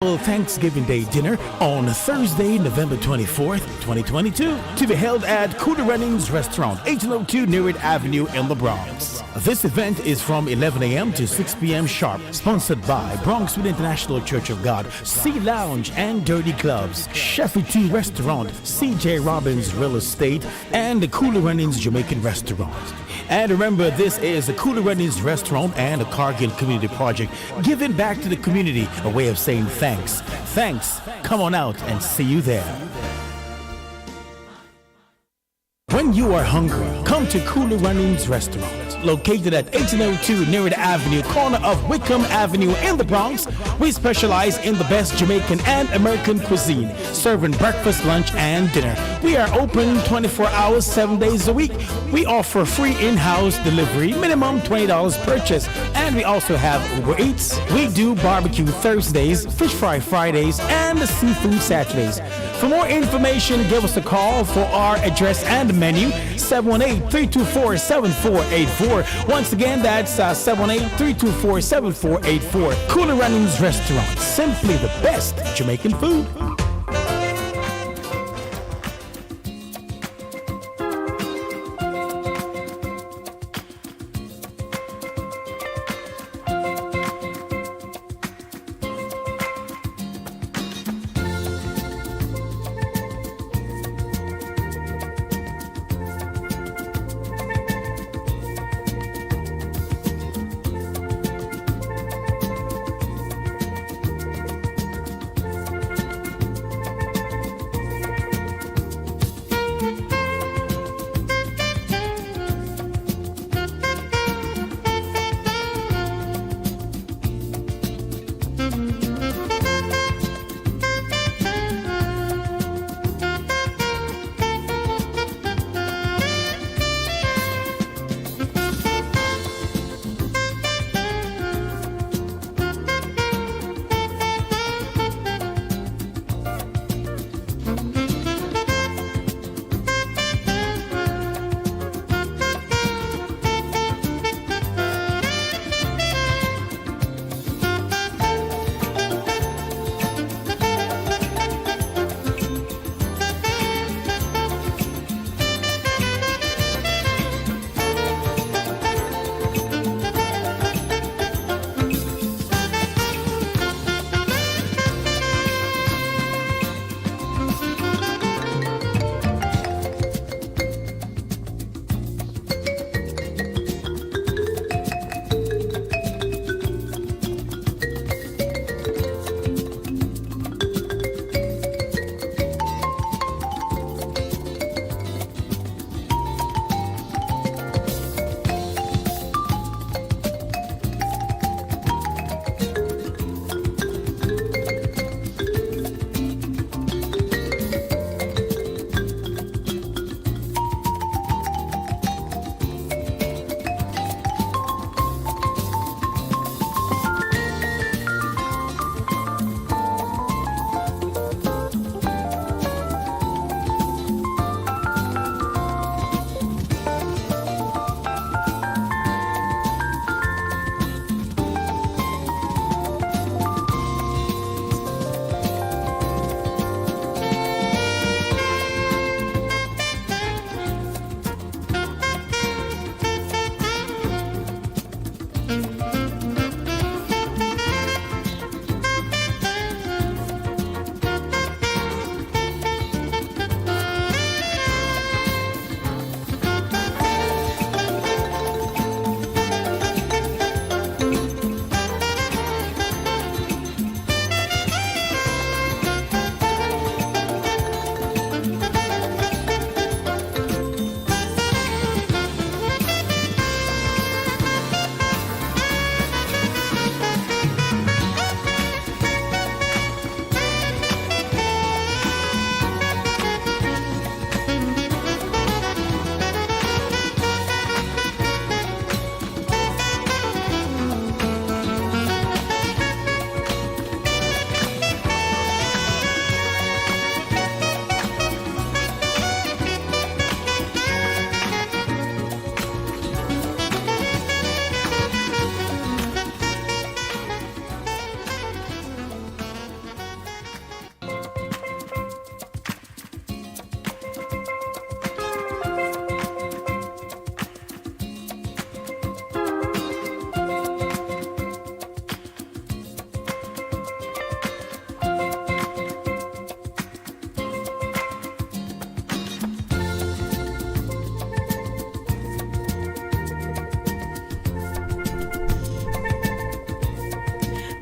Thanksgiving Day dinner on Thursday, November 24th, 2022, to be held at Cooler Runnings Restaurant, 1802 Nearwood Avenue in the Bronx. This event is from 11 a.m. to 6 p.m. sharp, sponsored by Bronxwood International Church of God, Sea Lounge and Dirty Clubs, Sheffy 2 Restaurant, CJ Robbins Real Estate, and the Cooler Runnings Jamaican Restaurant. And remember, this is the Cooler Runnings Restaurant and the Cargill Community Project, giving back to the community, a way of saying thanks. Thanks. Come on out and see you there. When you are hungry, come to Cooler Runnings Restaurant, located at 1802 Nearwood Avenue, corner of Wickham Avenue in the Bronx. We specialize in the best Jamaican and American cuisine, serving breakfast, lunch, and dinner. We are open 24 hours, 7 days a week. We offer free in-house delivery, minimum $20 purchase, and we also have Uber Eats. We do barbecue Thursdays, fish fry Fridays, and seafood Saturdays. For more information, give us a call for our address and menu, 718-324-7484. Once again, that's 718-324-7484. Cooler Runnings Restaurant, simply the best Jamaican food.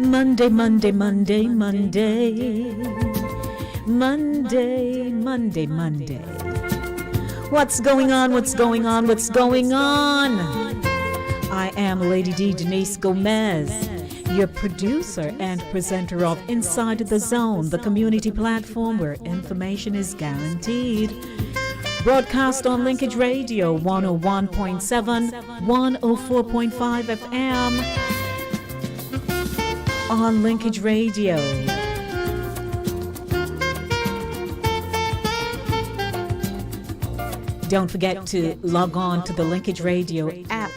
Monday, Monday, Monday, Monday. Monday, Monday, Monday. What's going on? What's going on? What's going on? I am Lady D, Denise Gomez, your producer and presenter of Inside the Zone, the community platform where information is guaranteed. Broadcast on Linkage Radio 101.7, 104.5 FM. On Linkage Radio. Don't forget to log on to the Linkage Radio app.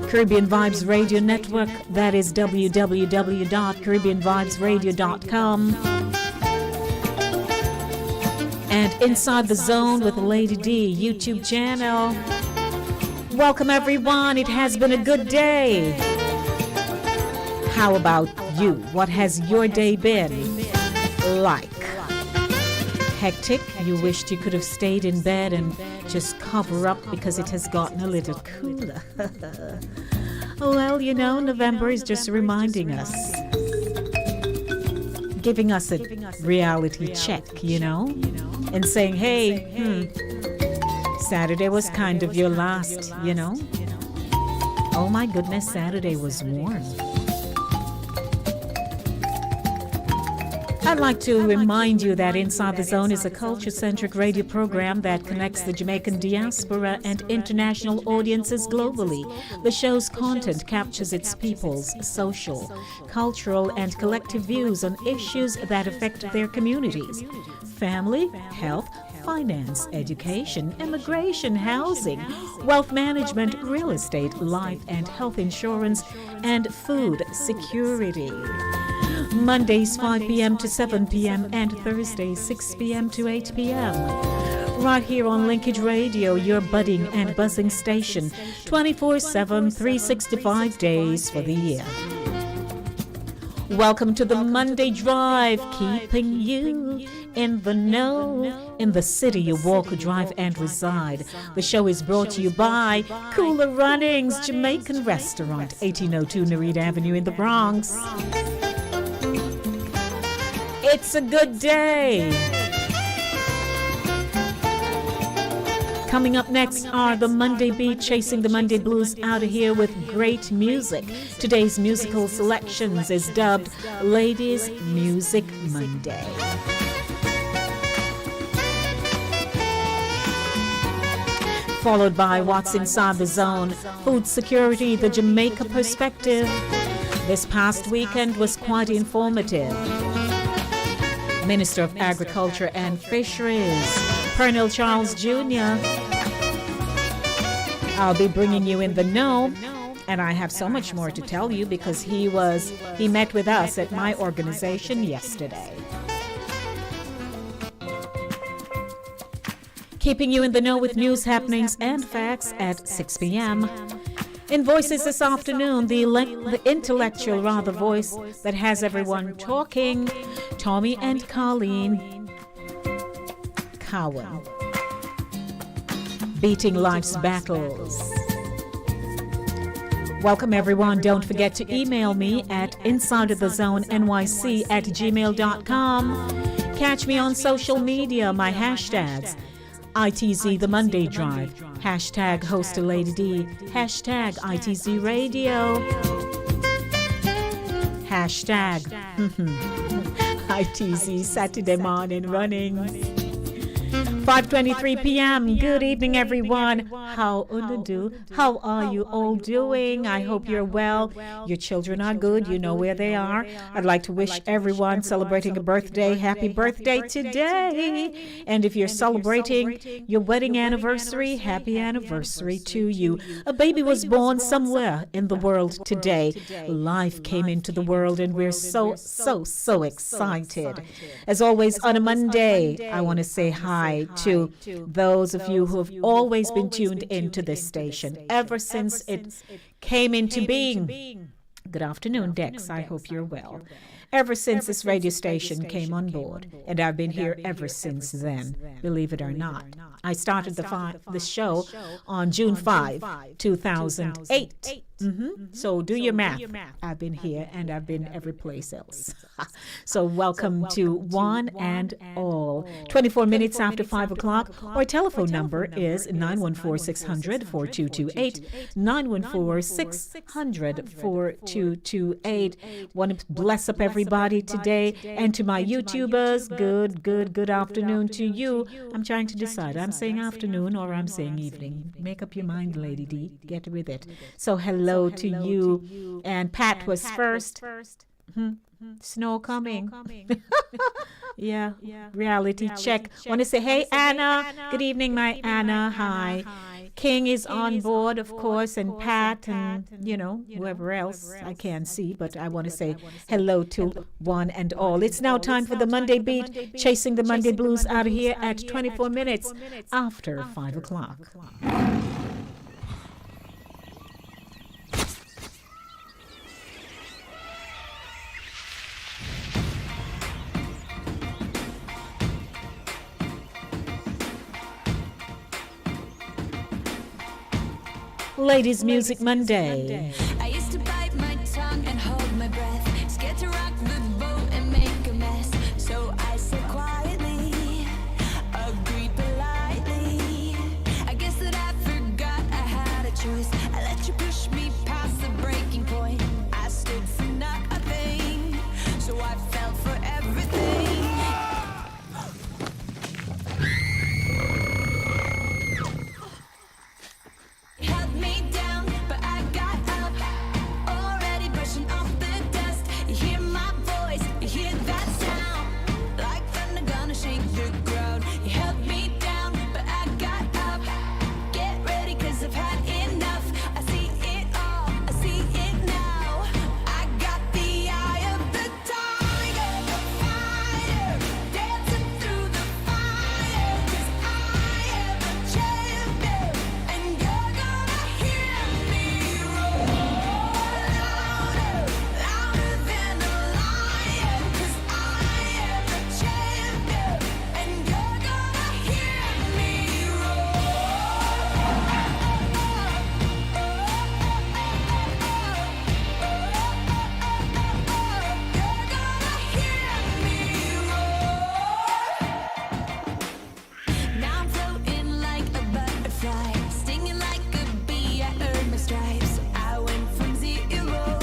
Caribbean Vibes Radio Network, that is www.caribbeanvibesradio.com. And Inside the Zone with Lady D YouTube channel. Welcome everyone, it has been a good day. How about you? What has your day been like? Hectic? You wished you could have stayed in bed and just cover up because it has gotten a little cooler. Well, you know, November is just reminding us, giving us a reality check, you know, and saying, hey, Saturday was kind of your last, you know. Oh my goodness, Saturday was warm. I'd like to remind you that Inside the Zone is a culture-centric radio program that connects the Jamaican diaspora and international audiences globally. The show's content captures its people's social, cultural, and collective views on issues that affect their communities. Family, health, finance, education, immigration, housing, wealth management, real estate, life and health insurance, and food security. Mondays 5 p.m. to 7 p.m. and Thursdays 6 p.m. to 8 p.m. Right here on Linkage Radio, your budding and buzzing station, 24/7, 365 days for the year. Welcome to the Monday Drive, keeping you in the know, in the city you walk, drive, and reside. The show is brought to you by Cooler Runnings, Jamaican Restaurant, 1802 Nereid Avenue in the Bronx. It's a good day. Coming up next are the Monday Beat, chasing the Monday Blues out of here with great music. Today's musical selections is dubbed Ladies Music Monday. Followed by What's Inside the Zone, Food Security, the Jamaica Perspective. This past weekend was quite informative. Minister of Agriculture and Fisheries, Pernell Charles Jr. I'll be bringing you in the know, and I have so much more to tell you because he met with us at my organization yesterday. Keeping you in the know with news, happenings, and facts at 6 p.m. In Voices this afternoon, the intellectual voice that has everyone talking, Tommy and Colleen Cowan. Beating life's battles. Welcome everyone. Don't forget to email me at insideofthezonenyc@gmail.com. Catch me on social media, my hashtags. ITZ The Monday Drive, hashtag Host to Lady D, hashtag ITZ Radio, hashtag ITZ Saturday Morning Running. 5:23 p.m. Good evening, everyone. How are you all doing? I hope you're well. Your children are good. You know where they are. I'd like to wish everyone celebrating a birthday, happy birthday today. And if you're celebrating your wedding anniversary, happy anniversary to you. A baby was born somewhere in the world today. Life came into the world, and we're so excited. As always, on a Monday, I want to say hi to those of you who have always been tuned into this station ever since it came into being. Good afternoon, Dex. I hope you're well. Ever since this radio station came on board, and I've been here ever since then, believe it or not. I started the show on June 5, 2008. So do your math. I've been here and I've been every place else. So welcome to one and all. 24 minutes after 5 o'clock. Our telephone number is 914-600-4228. 914-600-4228. Want to bless up everybody today. And to my YouTubers, good afternoon to you. I'm trying to decide. I'm saying afternoon or I'm saying evening. Make up your mind, Lady D. Get with it. So hello to you. And Pat was first. Snow coming. Yeah, reality check. Want to say, hey, Anna. Good evening, my Anna. Hi. King is on board, of course, and Pat and, whoever else I can't see. But I want to say hello to one and all. It's now time for the Monday Beat, chasing the Monday Blues out of here at 24 minutes after 5 o'clock. Ladies Music Monday. I used to bite my tongue and hold my breath, scared to rock the boat and make a mess. So I said quietly, agreed politely. I guess that I forgot I had a choice. I let you push me past the breaking point. I stood for nothing, so I fell for everything. Held me down, but I got up, already brushing off the dust. You hear my voice, you hear that sound, like thunder gonna shake the ground. You held me down, but I got up. Get ready, 'cause I've had enough. I see it all, I see it now. I got the eye of the tiger, the fighter, dancing through the fire. 'Cause I am a champion, and you're gonna hear me roar louder, louder than a lion. 'Cause I am a champion, and you're gonna hear me Now I'm floating like a butterfly, stinging like a bee. I earned my stripes. I went from zero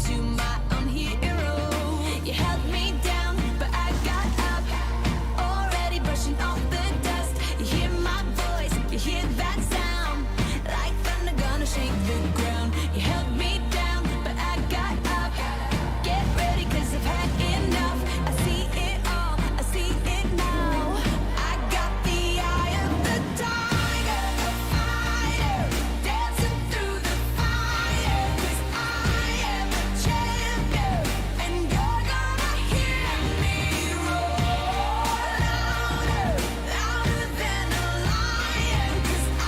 to my own hero. You held me down, but I got up, already brushing off the dust. You hear my voice, you hear that sound, like thunder gonna shake the ground. You held me down, but I got up. Get ready, 'cause I've had enough. I see it all, I see it now. I got the eye of the tiger, the fighter, dancing through the fire. 'Cause I am a champion, and you're gonna hear me roar louder, louder than a lion. 'Cause I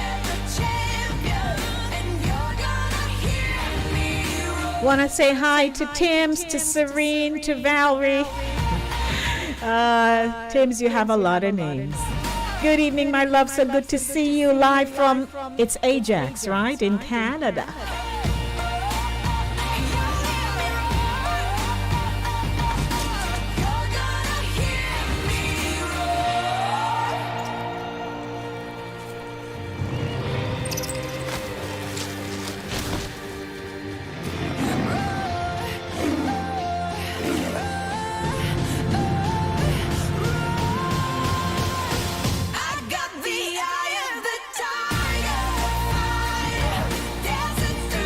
am a champion, and you're gonna hear me roar. Want to say hi to Tims, to Serene, to Valerie. Tims, you have a lot of names. Good evening, my love. So good to see you live from, it's Ajax, right, in Canada. You're gonna hear me I got the eye of the tiger, dancing through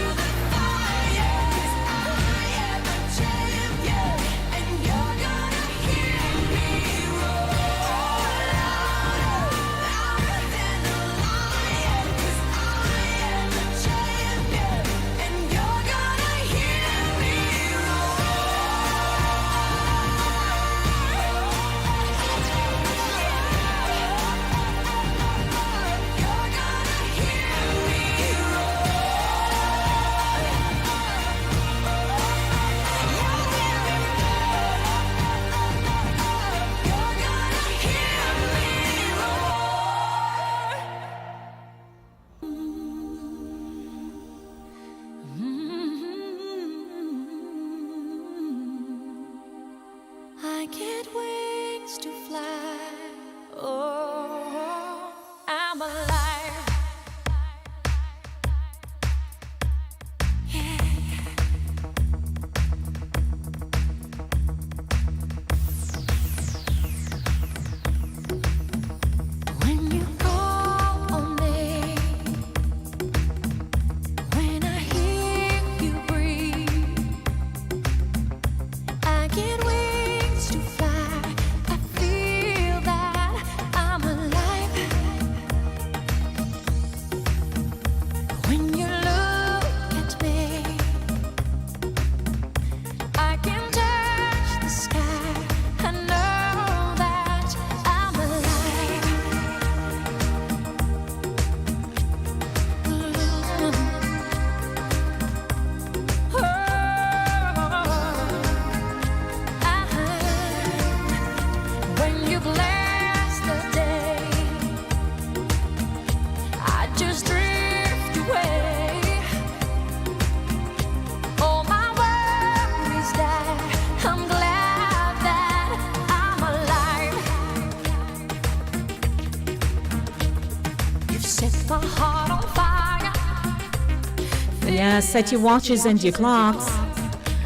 Yeah, set your watches and your clocks.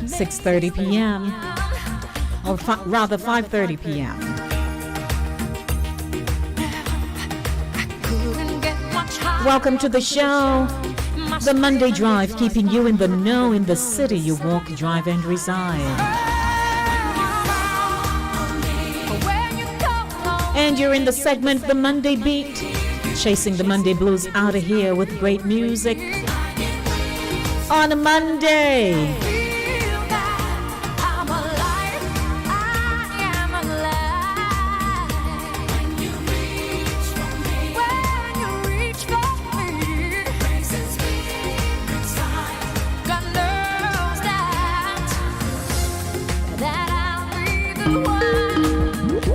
6:30 p.m. or rather 5:30 p.m. Welcome to the show. The Monday Drive, keeping you in the know in the city you walk, drive, and reside. And you're in the segment The Monday Beat, chasing the Monday blues out of here with great music on a Monday.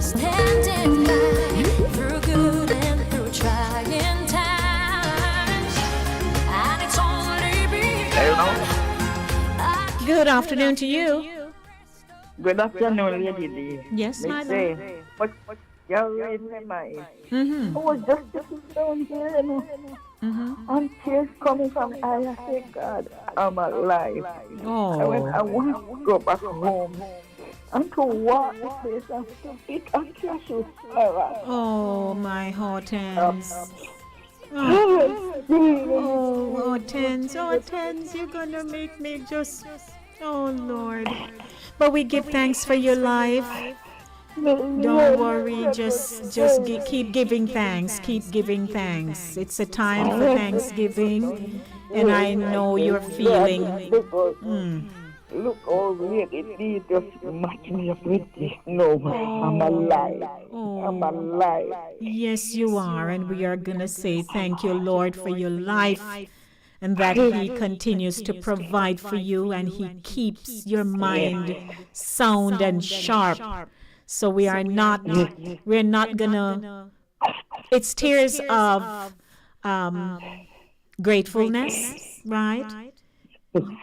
Standing by through good and through trying times, and it's only begun. Good afternoon to you. Good afternoon, Lady D. Yes, They my say, love. but you're reading my mind. Mm-hmm. I was just sitting down here, you know, and tears coming from my eyes. I say, God, I'm alive. I want to go back home and to walk the place and to pick and cash with Sarah. Oh, my Hortense. Oh, Hortense, Hortense, you're gonna make me just, oh Lord. But we give thanks for your life. Don't worry, keep giving thanks, keep giving thanks. It's a time for Thanksgiving, and I know you're feeling. Look, oh, really, they just match me up with this. No, I'm alive. I'm alive. Yes, you are, and we are gonna say thank you, Lord, for your life, and that He continues to provide for you, and He keeps your mind sound and sharp. So we're not gonna. It's tears of gratefulness, right?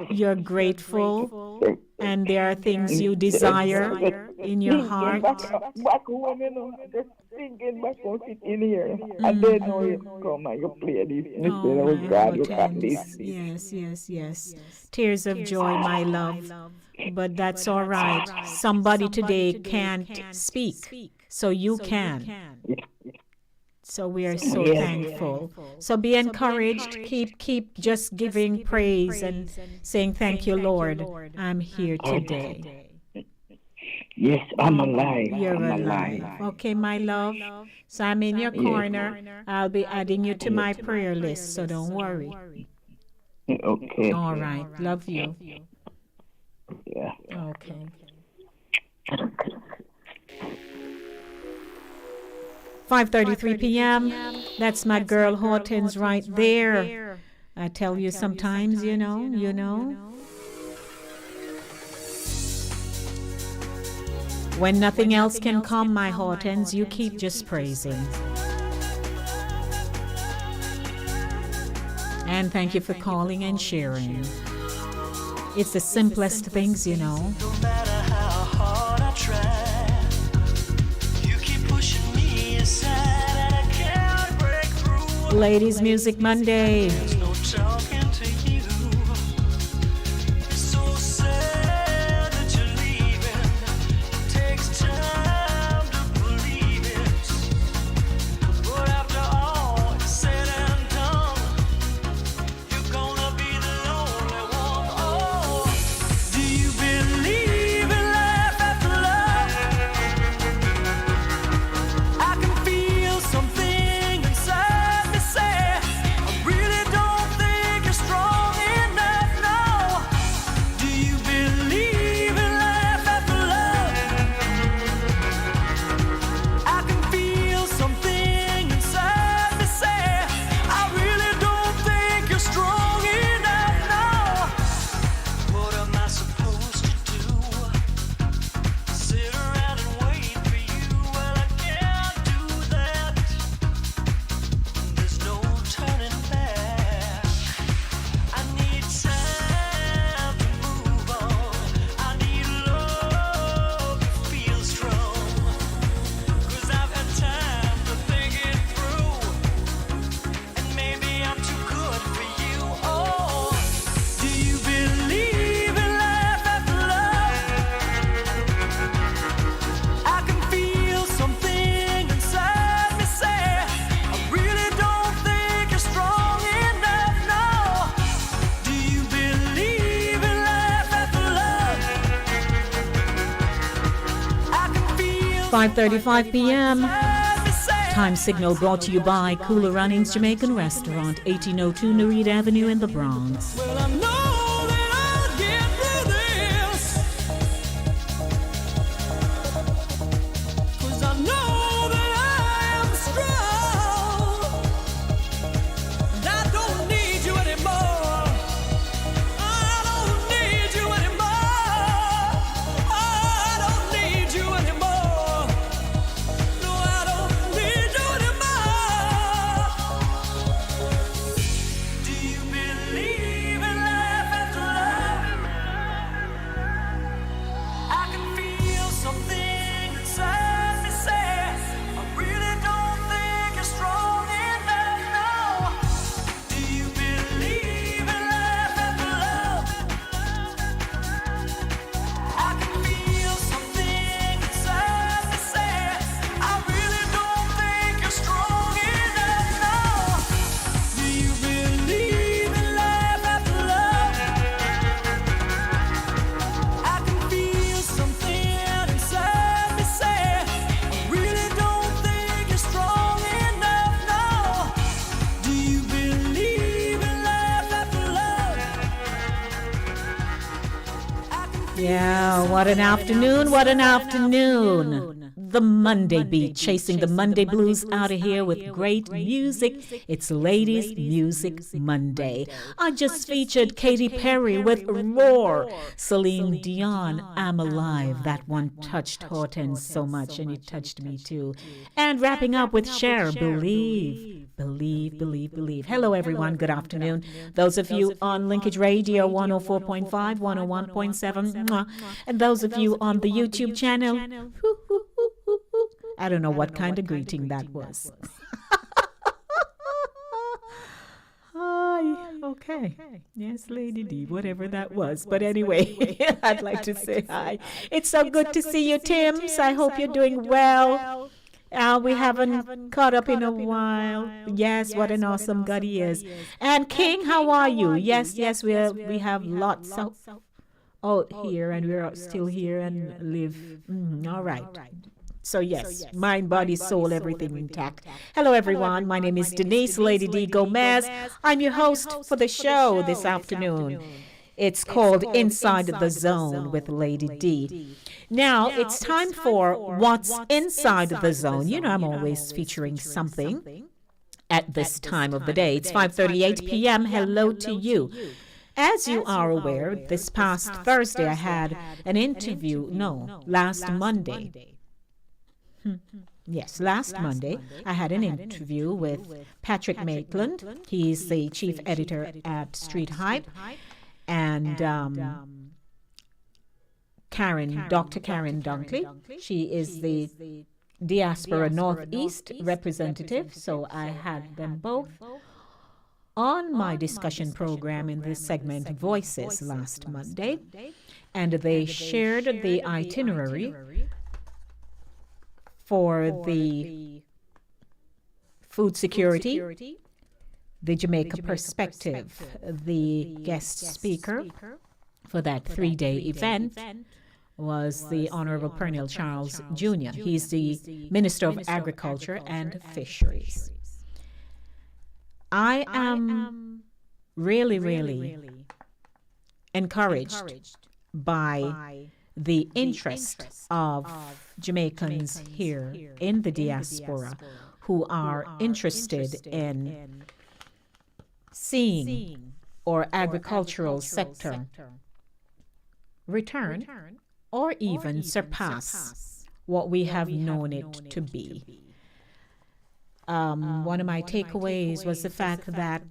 You're grateful, and there are things you desire in your heart. Back home, you know, just thinking back home, sitting here. And then know you come and you play this. And you say, oh God, you got this. Yes. Tears of joy, my love. But that's all right. Somebody today can't speak, so you can. So we are so thankful. So be encouraged. Keep just giving praise and saying thank you, Lord. I'm here today. Yes, I'm alive. You're I'm alive. Okay, my love. So I'm in your corner. I'll be adding you to my prayer list, so don't worry. Okay. All right. Love you. Yeah. Okay. 5:33 p.m. That's my girl Hortense right there. I tell you sometimes, you know. When nothing else can come, my Hortense, you keep just praising. And thank you for calling and sharing. It's the simplest things, you know. No matter how hard I try, you keep pushing me aside and I can't break through. Ladies Music Monday. There's no talking to you. It's so sad that you're leaving. It takes time to believe it. But after all is said and done, you're gonna be the lonely one. Oh, do you believe in life after love? I can feel something inside me say I really don't 5:35 p.m. Time signal brought to you by Cooler Runnings Jamaican Restaurant, 1802 Nereid Avenue in the Bronx. Well, I know that I'll get through this, 'cause I know that I am strong, and I don't need you anymore. I don't need you anymore. I don't need you anymore. No, I don't need you anymore. Do you believe in life after love? I can feel something inside me say, I really don't think you're strong enough now. Do you believe in life after love? I can feel something inside me say, I really don't think you're strong enough now. Do you believe in life after love? I can feel something inside me say, I really don't think you're strong enough now. Do you believe in life after love? Yeah, what an afternoon, what an afternoon. The Monday Beat, chasing the Monday blues out of here with great music. It's Ladies Music Monday. I just featured Katy Perry with Roar. Celine Dion, I'm Alive. That one touched Hortense so much, and it touched me too. And wrapping up with Cher, Believe. Believe, believe, believe. Hello, everyone. Good afternoon. Those of you on Linkage Radio 104.5, 101.7, mwah. And those of you on the YouTube channel, I don't know what kind of greeting that was. Hi. Okay. Yes, Lady D, whatever that was. But anyway, I'd like to say hi. It's so good to see you, Tims. I hope you're doing well. We haven't caught up in a while. Yes, what an awesome God he is. And King, how are you? Yes, we have lots out here, and we're still here and live. All right. So yes, mind, body, soul, everything intact. Hello, everyone. My name is Denise, Lady D Gomez. I'm your host for the show this afternoon. It's called Inside the Zone with Lady D. Now, it's time for What's Inside the Zone. You know, I'm always featuring something at this time of the day. It's 5:38 p.m. Hello to you. As you are aware, this past Thursday I had an interview, last Monday. Yes, last Monday, I had an interview with Patrick Maitland. He's the chief editor at Street Hype. And Dr. Karen Dunkley. She is the Diaspora Northeast representative. So I had them both on my discussion program in this segment, Voices, last Monday. And they shared the itinerary for the food security, the Jamaica perspective. The guest speaker for that 3-day event was the Honorable Pernell Charles Jr. He's the Minister of Agriculture and Fisheries. I am really, really encouraged by the interest of Jamaicans here in the diaspora who are interested in seeing our agricultural sector return or even surpass what we have known it to be. One of my takeaways was the fact that,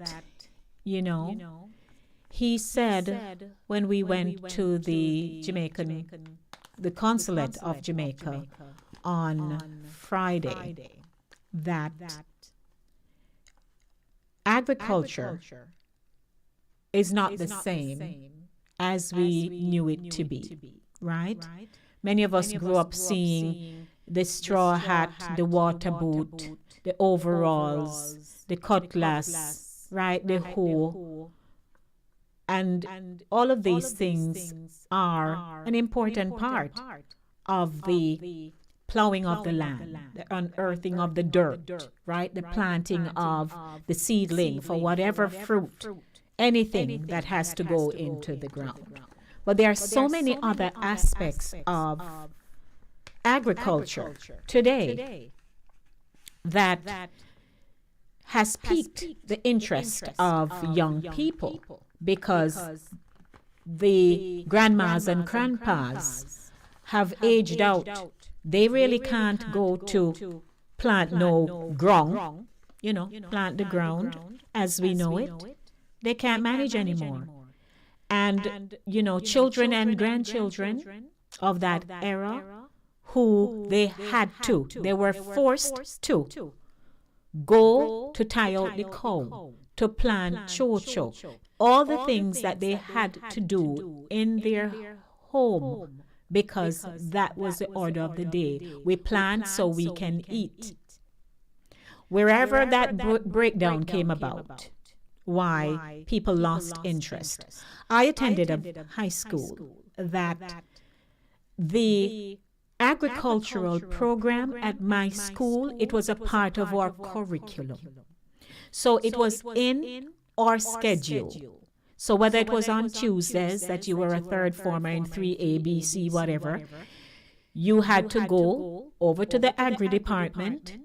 he said when we went to the consulate of Jamaica on Friday, that agriculture is not the same as we knew it to be, right? Many of us grew up seeing the straw hat, the water boot, the overalls, the cutlass, right, the hoe. And all of these things are an important part of the plowing of the land, the unearthing of the dirt, right? The planting of the seedling for whatever fruit, anything that has to go into the ground. But there are so many other aspects of agriculture today that has piqued the interest of young people because the grandmas and grandpas have aged out. They really can't go to plant no ground, plant the ground as we know it. They can't manage anymore. And, children and grandchildren of that era who they were forced to go to tie out the cow, to plant chocho, all the things that they had to do in their home because that was the order of the day. We plant so we can eat. Wherever that breakdown came about, why people lost interest. I attended a high school that the agricultural program at my school, it was a part of our curriculum. So it was in our schedule. So whether it was on Tuesdays that you were a third former in 3A, B, C, whatever, you had to go over to the agri department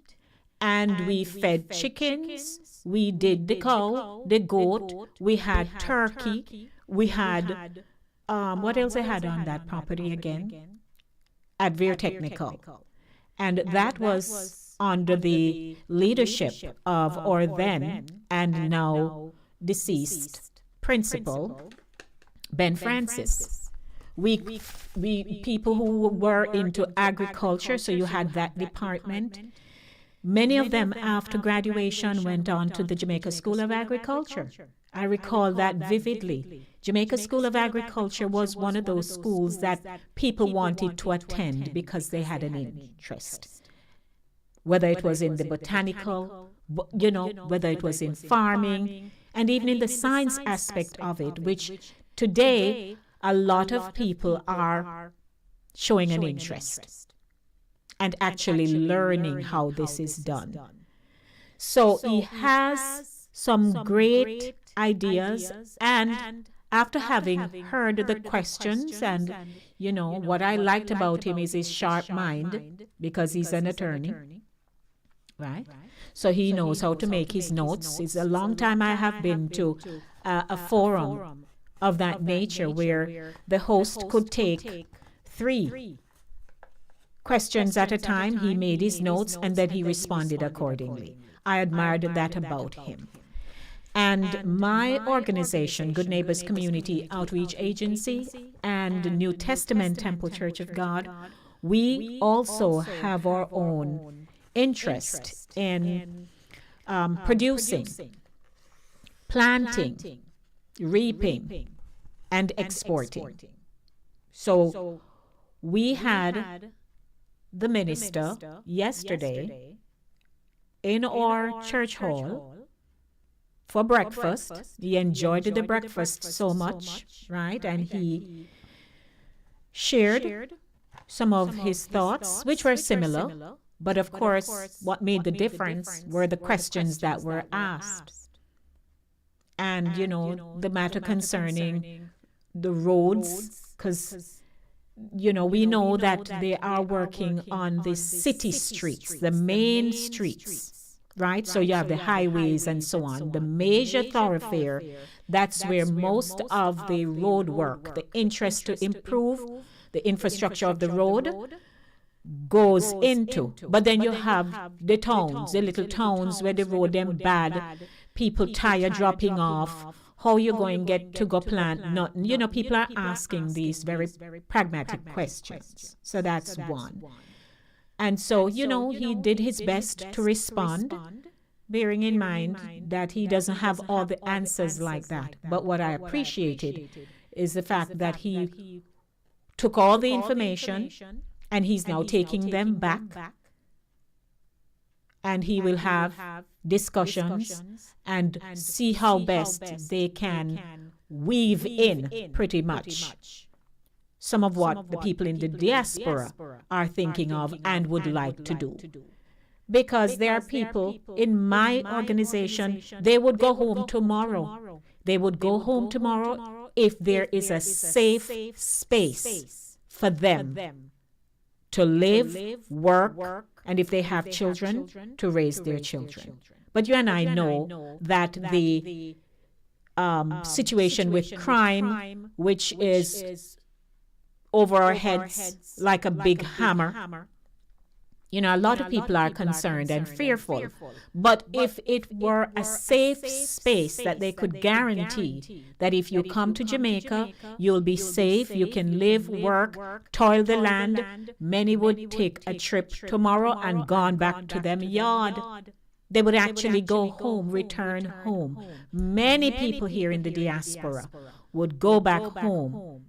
and we fed chickens, we did the cow, the goat, we had turkey, we had, what else I had on that property again? At Veer Technical. And that was under the leadership of our then and now deceased principal, Ben Francis. We people who were into agriculture, so you had that department. Many of them after graduation went on to the Jamaica School of Agriculture. I recall that vividly. Jamaica School of Agriculture was one of those schools that people wanted to attend because they had an interest. Whether it was in the botanical, whether it was in farming, and even in the science aspect of it, which today a lot of people are showing an interest and actually learning how this is done. So he has some great ideas, and after having heard the questions, and what I liked about him is his sharp mind, because he's an attorney, right? So he knows how to make his notes. It's a long time I have been to a forum of that nature where the host could take 3 questions at a time. He made his notes and then he responded accordingly. I admired that about him. And my organization, Good Neighbors Community Outreach Agency and New Testament Temple Church of God, we also have our own interest in producing, planting, reaping, and exporting. So we had the minister yesterday in our church hall for breakfast. He enjoyed the breakfast so much, right? And he shared some of his thoughts, which were similar. But of course, what made the difference were the questions that were asked. And, the matter concerning the roads, because, we know that they are working on the city streets, the main streets, right? So you have the highways and so on. The major thoroughfare, that's where most of the road work, the interest to improve the infrastructure of the road goes into. But then you have the towns, the little towns where the road them bad, people tire dropping off. How you going get to go plant nothing? People are asking these very pragmatic questions. So that's one. And so, he did his best to respond, bearing in mind that he doesn't have all the answers like that. But what I appreciated is the fact that he took all the information and he's now taking them back. And he will have discussions and see how best they can weave in pretty much some of what the people in the diaspora are thinking of and would like to do. Because there are people in my organization, they would go home tomorrow. They would go home tomorrow if there is a safe space for them to live, work, and if they have children, to raise their children. But you and I know that the situation with crime, which is over our heads like a big hammer, you know, a lot of people are concerned and fearful. But if it were a safe space that they could guarantee that if you come to Jamaica, you'll be safe, you can live, work, toil the land, many would take a trip tomorrow and gone back to them yard. They would actually go home, return home. Many people here in the diaspora would go back home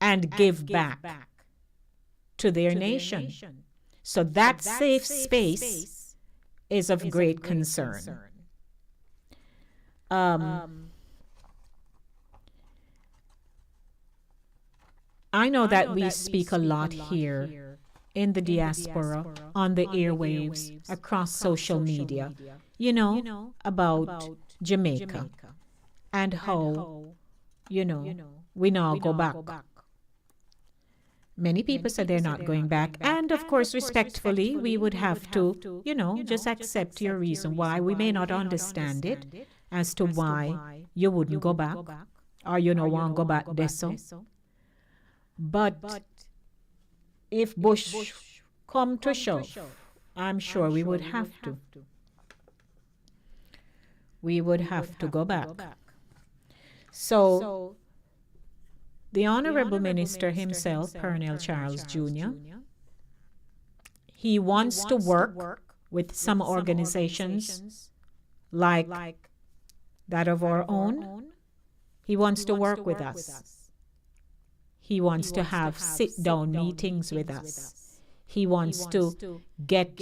and give back to their nation. So that safe space is of great concern. I know that we speak a lot here in the diaspora, on the airwaves, across social media, you know, about Jamaica and how, you know, we now go back. Many people said they're not going back. And of course, respectfully, we would have to, you know, just accept your reason why. We may not understand it as to why you wouldn't go back or you don't want to go back there. But if Bush come to shove, I'm sure we would have to. We would have to go back. So the Honorable Minister himself, Pernell Charles Jr., he wants to work with some organizations like that of our own. He wants to work with us. He wants to have sit-down meetings with us. He wants to get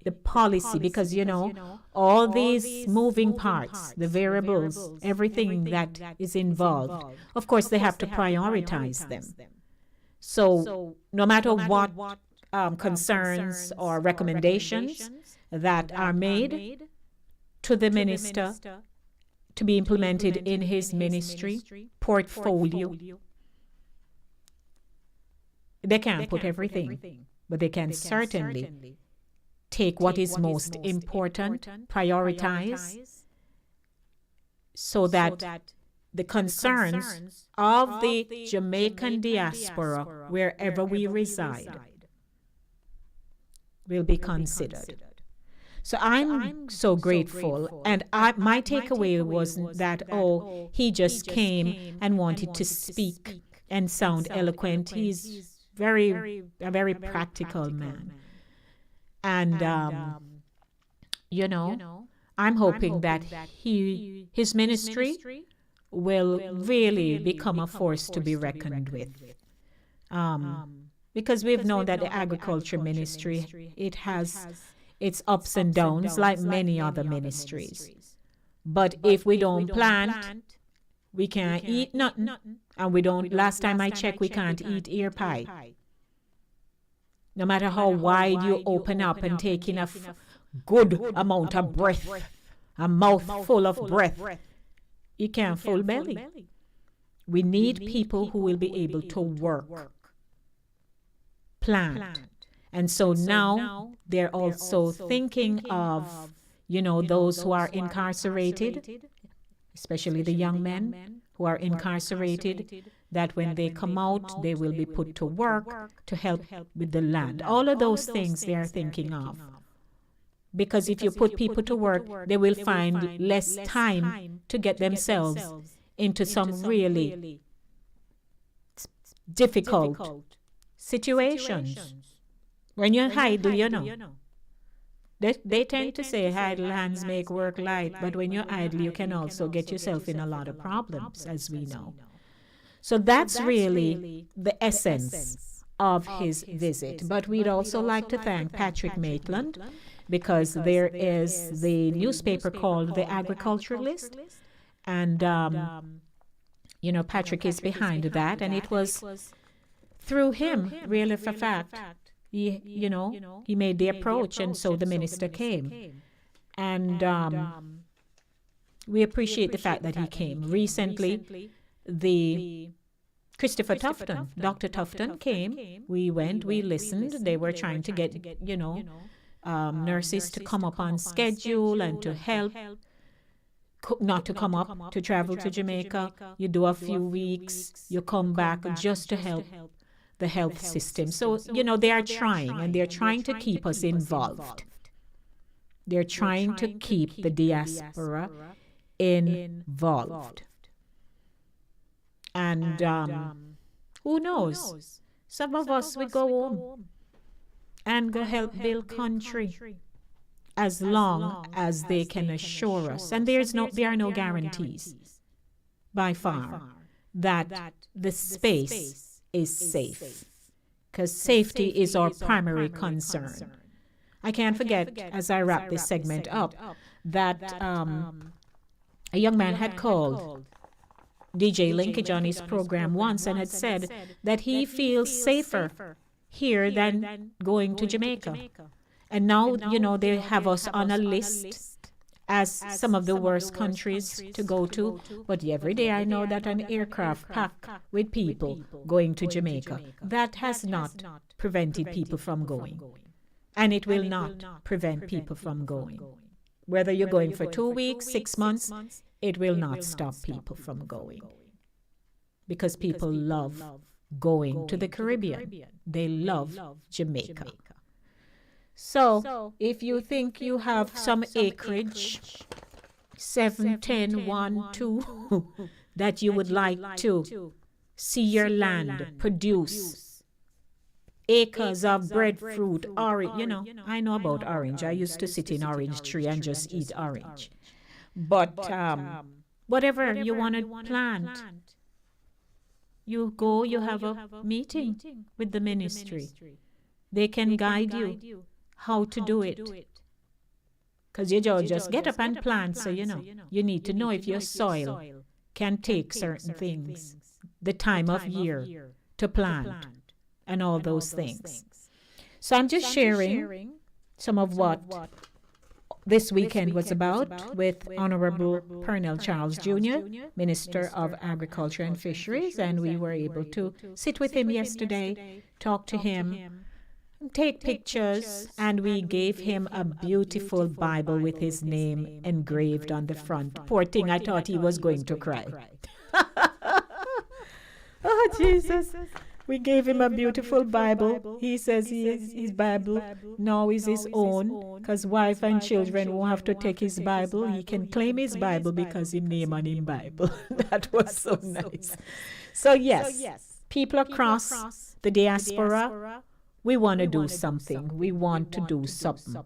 the policy, because, you know, all these moving parts, the variables, everything that is involved, of course, they have to prioritize them. So no matter what concerns or recommendations that are made to the minister to be implemented in his ministry portfolio, they can't put everything, but they can certainly take what is most important, prioritize, so that the concerns of the Jamaican diaspora, wherever we reside, will be considered. So I'm so grateful. And my takeaway was that, oh, he just came and wanted to speak and sound eloquent. He's a very practical man. And, you know, I'm hoping that his ministry will really become a force to be reckoned with. Because we've known that the agriculture ministry, it has its ups and downs like many other ministries. But if we don't plant, we can't eat nothing. And we don't, last time I checked, we can't eat ear pie. No matter how wide you open up and take in a good amount of breath, a mouth full of breath, you can't full belly. We need people who will be able to work, plant. And so now they're also thinking of, you know, those who are incarcerated, especially the young men who are incarcerated, that when they come out, they will be put to work to help with the land. All of those things they are thinking of. Because if you put people to work, they will find less time to get themselves into some really difficult situations. When you're idle, you know. They tend to say idle hands make work light, but when you're idle, you can also get yourself in a lot of problems, as we know. So that's really the essence of his visit. But we'd also like to thank Patrick Maitland, because there is the newspaper called The Agriculturalist. And, you know, Patrick is behind that. And it was through him, really for fact, he made the approach, and so the minister came. And we appreciate the fact that he came. Recently, the Christopher Tufton, Dr. Tufton came. We went, we listened. They were trying to get, nurses to come up on schedule and to help. Not to come up, to travel to Jamaica. You do a few weeks, you come back just to help the health system. So, they are trying, and they're trying to keep us involved. They're trying to keep the diaspora involved. And who knows? Some of us will go home and go help build country, as long as they can assure us, and there are no guarantees by far that the space is safe, because safety is our primary concern. I can't forget, as I wrap this segment up, that a young man had called DJ Linkage on his program once and had said that he feels safer here than going to Jamaica. And now, they have us on a list as some of the worst countries to go to. But every day I know that an aircraft packed with people going to Jamaica. That has not prevented people from going. And it will not prevent people from going. Whether you're going for 2 weeks, 6 months, it will not stop people from going. Because people love going to the Caribbean. They love Jamaica. So, if you think you have some acreage, 7, 10, 1, 2, that you would like to see your land produce acres of breadfruit, orange, I know about orange. I used to sit in orange tree and just eat orange. But whatever you want to plant, you go, you have a meeting with the ministry. They can guide you how to do it. Because you just get up and plant, so you need to know if your soil can take certain things, the time of year to plant, and all those things. So I'm just sharing some of what this weekend was about with Honorable Pernell Charles Jr., Minister of Agriculture and Fisheries, and we were able to sit with him yesterday, talk to him, take pictures, and we gave him a beautiful Bible with his name engraved on the front. Poor thing, I thought he was going to cry. Oh, Jesus. We gave him a beautiful Bible. He says his Bible now is his own, because wife and children won't have to take his Bible. He can claim his Bible because his name on his Bible. That was so nice. So yes, people across the diaspora, we want to do something. We want to do something.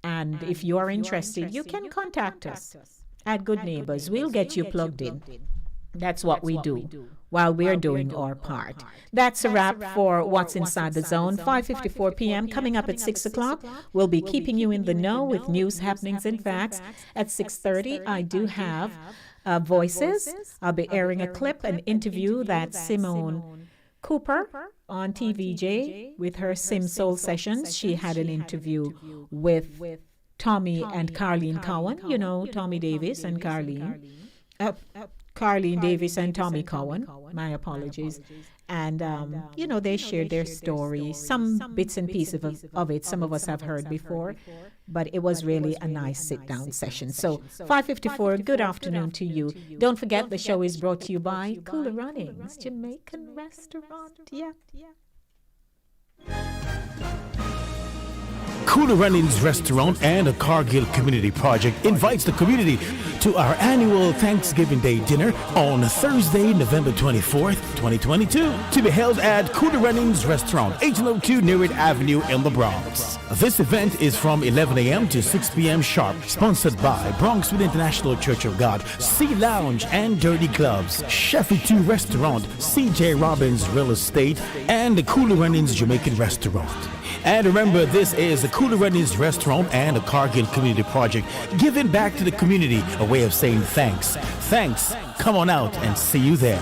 And if you are interested, you can contact us at Good Neighbors. We'll get you plugged in. That's what we do while we're doing our part. That's a wrap for What's Inside the Zone. 5:54 p.m. Coming up at 6 o'clock. We'll be keeping you in the know with news, happenings, and facts. At 6:30, I do have Voices. I'll be airing a clip, an interview that Simone Cooper on TVJ with her Sim Soul Sessions. She had an interview with Tommy and Carlene Cowan. Tommy Davis and Carlene. Carlene Davis and Tommy Cowan. My apologies. And, they shared their story, some bits and pieces of it. Some of us have heard before, but it was really a nice sit-down session. So 5:54, good afternoon to you. Don't forget, the show is brought to you by Cooler Runnings, Jamaican restaurant. Yeah. Cooler Runnings Restaurant and a Cargill Community Project invites the community to our annual Thanksgiving Day dinner on Thursday, November 24th, 2022, to be held at Cooler Runnings Restaurant, 1802 Nearwood Avenue in the Bronx. This event is from 11 a.m. to 6 p.m. sharp, sponsored by Bronxwood International Church of God, Sea Lounge and Dirty Clubs, Sheffy 2 Restaurant, C.J. Robbins Real Estate, and the Cooler Runnings Jamaican Restaurant. And remember, this is the Cooler Runnings Restaurant and a Cargill Community Project, giving back to the community, a way of saying thanks. Thanks. Come on out and see you there.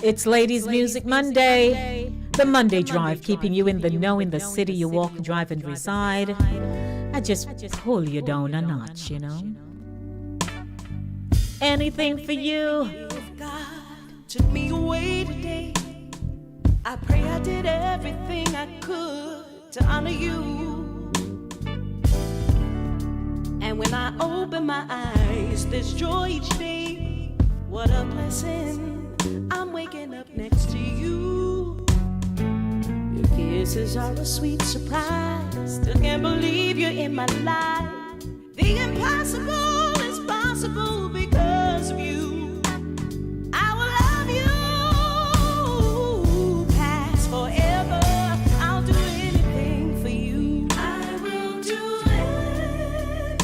It's Ladies Music Monday. The Monday Drive, keeping you in the know in the city you walk, drive, and reside. I just pull you down a notch, you know. Anything for you. If God took me away today, I pray I did everything I could to honor you. And when I open my eyes, there's joy each day. What a blessing, I'm waking up next to you. Your kisses are a sweet surprise. Still can't believe you're in my life. The impossible is possible because of you. I will love you past forever. I'll do anything for you. I will do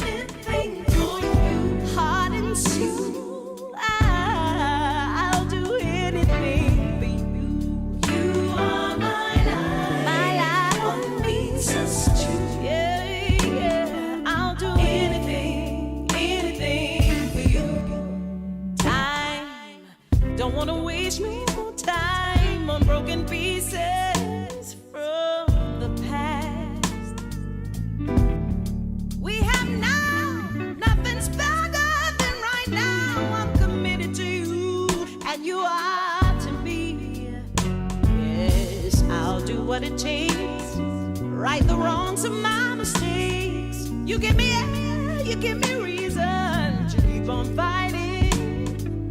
anything for you. Heart and soul, I'll do anything for you. You are my life. My life. What means us to. Yeah, yeah. I'll do anything for you. Time, don't wanna waste no more time on broken pieces from the past. We have now, nothing's better than right now. I'm committed to you, and you are to me. Yes, I'll do what it takes, right the wrongs of my mistakes. You give me air, you give me reason to keep on fighting.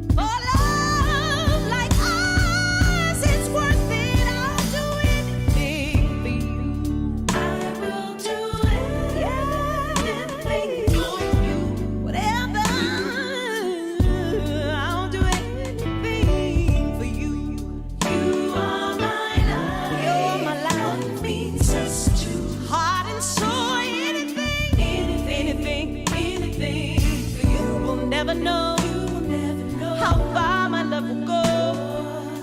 For love like ours, it's worth it. I'll do anything for you. I will do anything for you. Whatever, I'll do anything for you. You are my life. You're my life. What means us to. Heart and soul, anything for you. Will never know how far my love will go.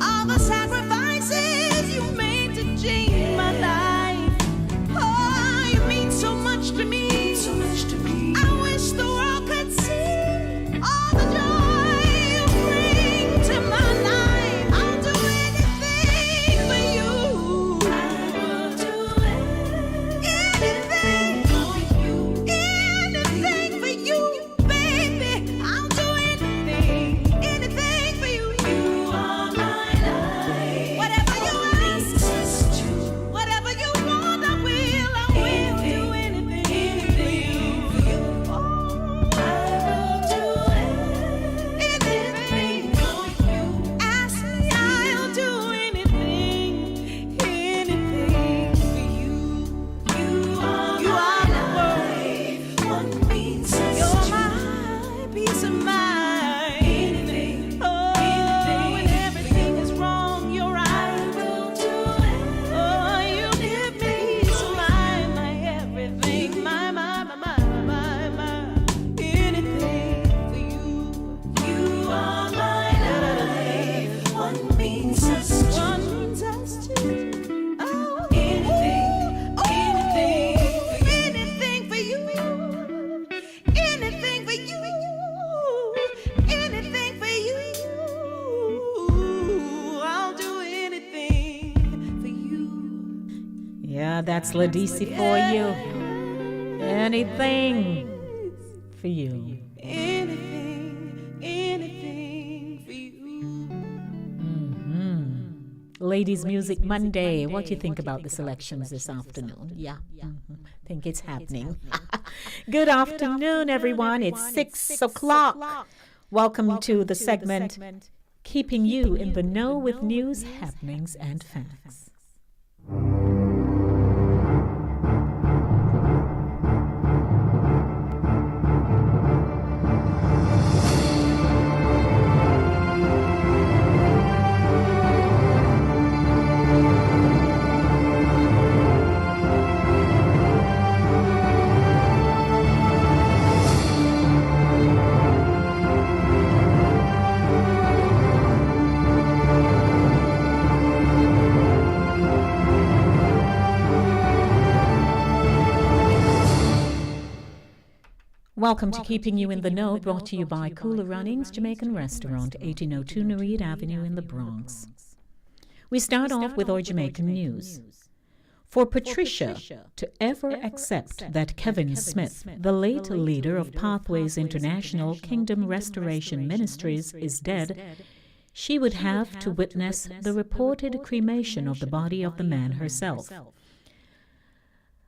All the sacrifices you made to change my life. Oh, you mean so much to me. I wish the world could see all the joy you bring to my life. I'll do anything for you. I will do anything for you. Anything for you, baby. I'll do anything for you. You are my life. Whatever you ask, whatever you want, I will do anything for you. Oh, I will do anything for you. Ask me, I'll do anything for you. You are my life. What means you're my peace of mind. Oh, when everything is wrong, you're right. Oh, you give me peace of mind, my everything, my. Anything for you. You are my life. What means us to. Oh, anything for you. Anything for you. Anything for you. I'll do anything for you. Yeah, that's Ladisi for you. Anything for you. Anything for you. Ladies Music Monday. What do you think about the selections this afternoon? Yeah. Think it's happening. Good afternoon, everyone. It's 6 o'clock. Welcome to the segment Keeping You in the Know with News, Happenings, and Facts. Welcome to Keeping You in the Know, brought to you by Cooler Runnings Jamaican Restaurant, 1802 Nereid Avenue in the Bronx. We start off with our Jamaican news. For Patricia to ever accept that Kevin Smith, the late leader of Pathways International Kingdom Restoration Ministries, is dead, she would have to witness the reported cremation of the body of the man herself.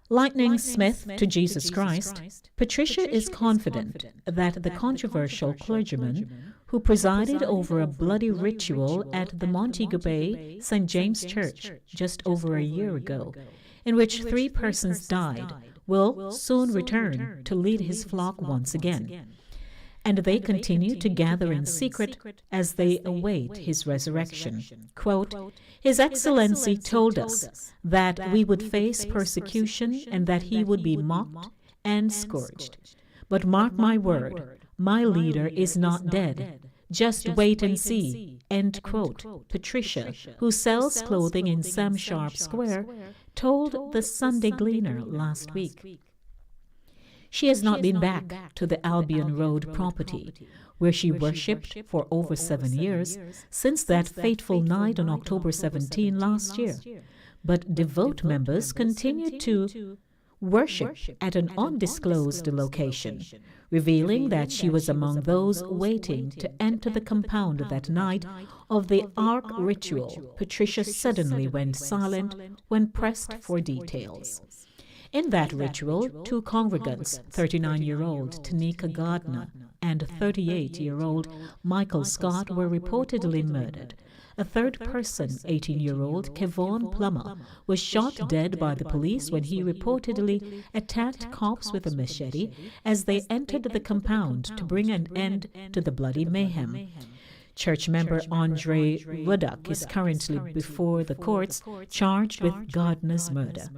Likening Smith to Jesus Christ, Patricia is confident that the controversial clergyman who presided over a bloody ritual at the Montego Bay St. James Church just over a year ago, in which 3 persons died, will soon return to lead his flock once again. And they continue to gather in secret as they await his resurrection. Quote, His Excellency told us that we would face persecution and that he would be mocked and scourged. But mark my word, my leader is not dead. Just wait and see. End quote. Patricia, who sells clothing in Sam Sharp Square, told the Sunday Gleaner last week. She has not been back to the Albion Road property, where she worshipped for over 7 years, since that fateful night on October 17 last year. But devout members continued to worship at an undisclosed location, revealing that she was among those waiting to enter the compound that night of the Ark ritual. Patricia suddenly went silent when pressed for details. In that ritual, 2 congregants, 39-year-old Tanika Gardner and 38-year-old Michael Scott, were reportedly murdered. A third person, 18-year-old Kevon Plummer, was shot dead by the police when he reportedly attacked cops with a machete as they entered the compound to bring an end to the bloody mayhem. Church member Andre Ruddock is currently before the courts, charged with Gardner's murder.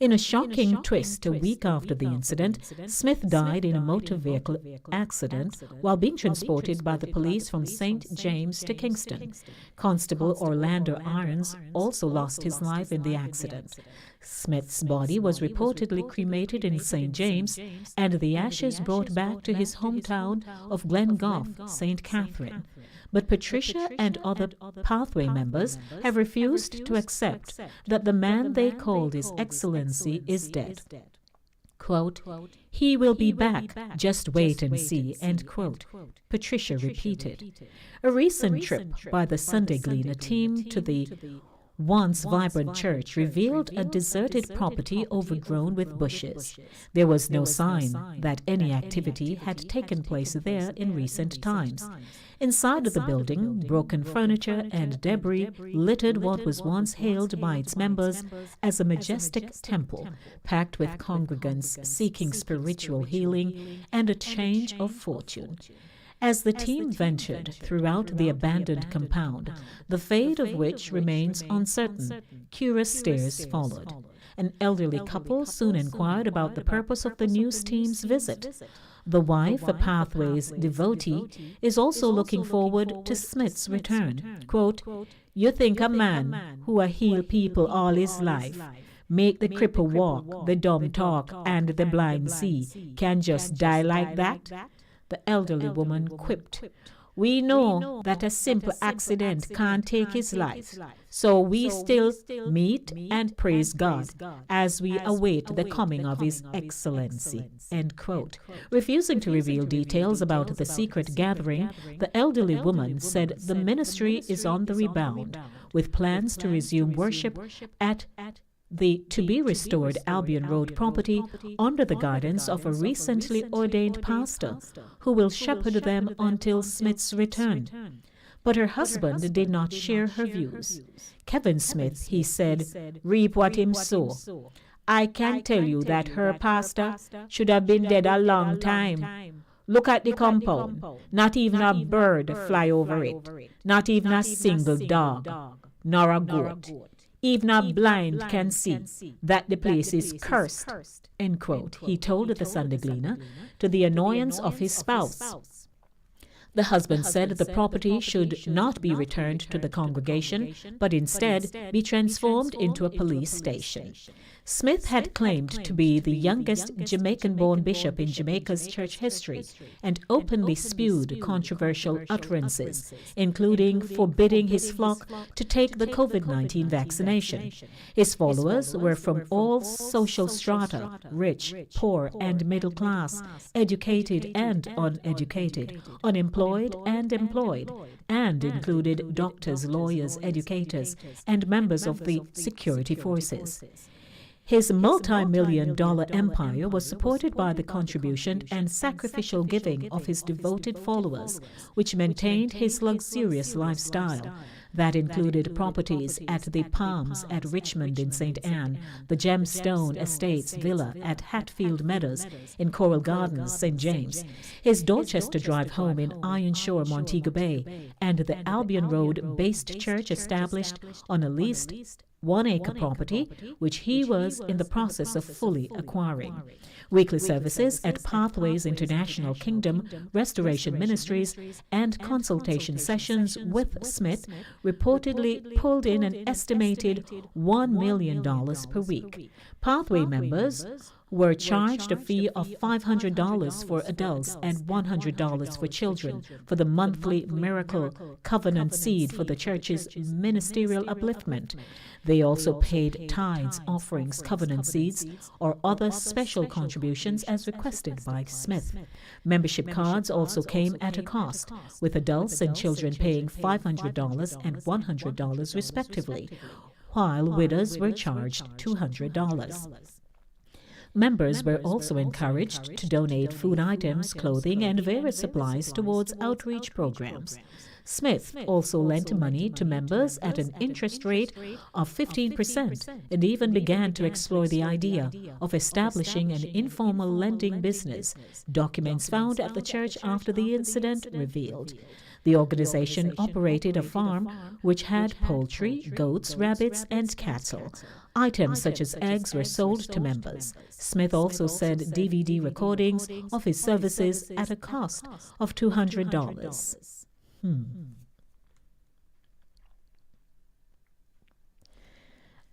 In a shocking twist, a week after the incident, Smith died in a motor vehicle accident while being transported by the police from St. James to Kingston. Constable Orlando Irons also lost his life in the accident. Smith's body was reportedly cremated in St. James and the ashes brought back to his hometown of Glengough, St. Catherine. But Patricia and other Pathway members have refused to accept that the man they called His Excellency is dead. Quote, He will be back, just wait and see, end quote, Patricia repeated. A recent trip by the Sunday Gleaner team to the once vibrant church revealed a deserted property overgrown with bushes. There was no sign that any activity had taken place there in recent times. Inside of the building, broken furniture and debris littered what was once hailed by its members as a majestic temple, packed with congregants seeking spiritual healing and a change of fortune. As the team ventured throughout the abandoned compound, the fate of which remains uncertain, curious stares followed. An elderly couple soon inquired about the purpose of the news team's visit. The wife, a Pathways devotee, is also looking forward to Smith's return. Quote, You think a man who a heal people all his life, make the cripple walk, the dumb talk, and the blind see, can just die like that? The elderly woman quipped, We know that a simple accident can't take his life, so we still meet and praise God as we await the coming of His Excellency. End quote. Refusing to reveal details about the secret gathering, the elderly woman said the ministry is on the rebound, with plans to resume worship at the to-be-restored Albion Road property under the guidance of a recently ordained pastor who will shepherd them until Smith's return. But her husband did not share her views. Kevin Smith, he said, reap what him sow. I can tell you that her pastor should have been dead a long time. Look at the compound. Not even a bird fly over it. Not even a single dog, nor a goat. Even a blind can see that the place is cursed, end quote, he told the Sunday Gleaner, to the annoyance of his spouse. The husband said the property should not be returned to the congregation, but instead be transformed into a police station. Smith had claimed to be the youngest Jamaican-born bishop in Jamaica's church history and openly spewed controversial utterances, including forbidding his flock to take the COVID-19 vaccination. His followers were from all social strata, rich, poor, and middle class, educated and uneducated, unemployed and employed, and included doctors, lawyers, educators, and members of the security forces. His multi-million-dollar empire was supported by the contribution and sacrificial giving of his devoted followers, which maintained his luxurious lifestyle. That included properties at the Palms at Richmond in St. Anne, the Gemstone Estates Villa at Hatfield Meadows in Coral Gardens, St. James, his Dorchester Drive home in Ironshore, Montego Bay, and the Albion Road-based church established on a leased 1-acre property, which he was in the process of fully acquiring. Weekly services at Pathways International Kingdom, Restoration Ministries, and consultation sessions with Smith reportedly pulled in an estimated $1 million per week. Pathway members were charged a fee of $500 for adults and $100 for children for the monthly Miracle Covenant seed for the church's ministerial upliftment. They also paid tithes, offerings, covenant seeds, or other special contributions as requested by Smith. Membership cards also came at a cost, with adults and children paying $500 and $100 respectively, while widows were charged $200. Members were also encouraged to donate food items, clothing, and various supplies towards outreach programs. Smith also lent money to members at an interest rate of 15% and even began to explore the idea of establishing an informal lending business, documents found at the church after the incident revealed. The organization operated a farm which had poultry, goats, rabbits, and cattle. Items such as eggs were sold to members. Smith also said DVD recordings of his services at a cost of $200.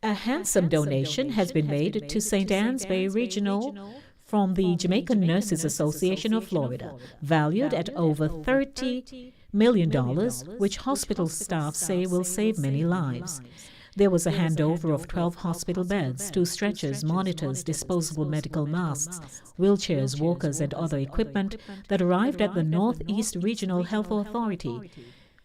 A handsome donation has been made to St. Anne's Bay Regional from the Jamaican Nurses Association of Florida, valued at over $30 million, which hospital staff say will save many lives. There was a handover of 12 hospital beds, 2 stretchers, monitors, disposable medical masks, wheelchairs, walkers, and other equipment that arrived at the Northeast Regional Health Authority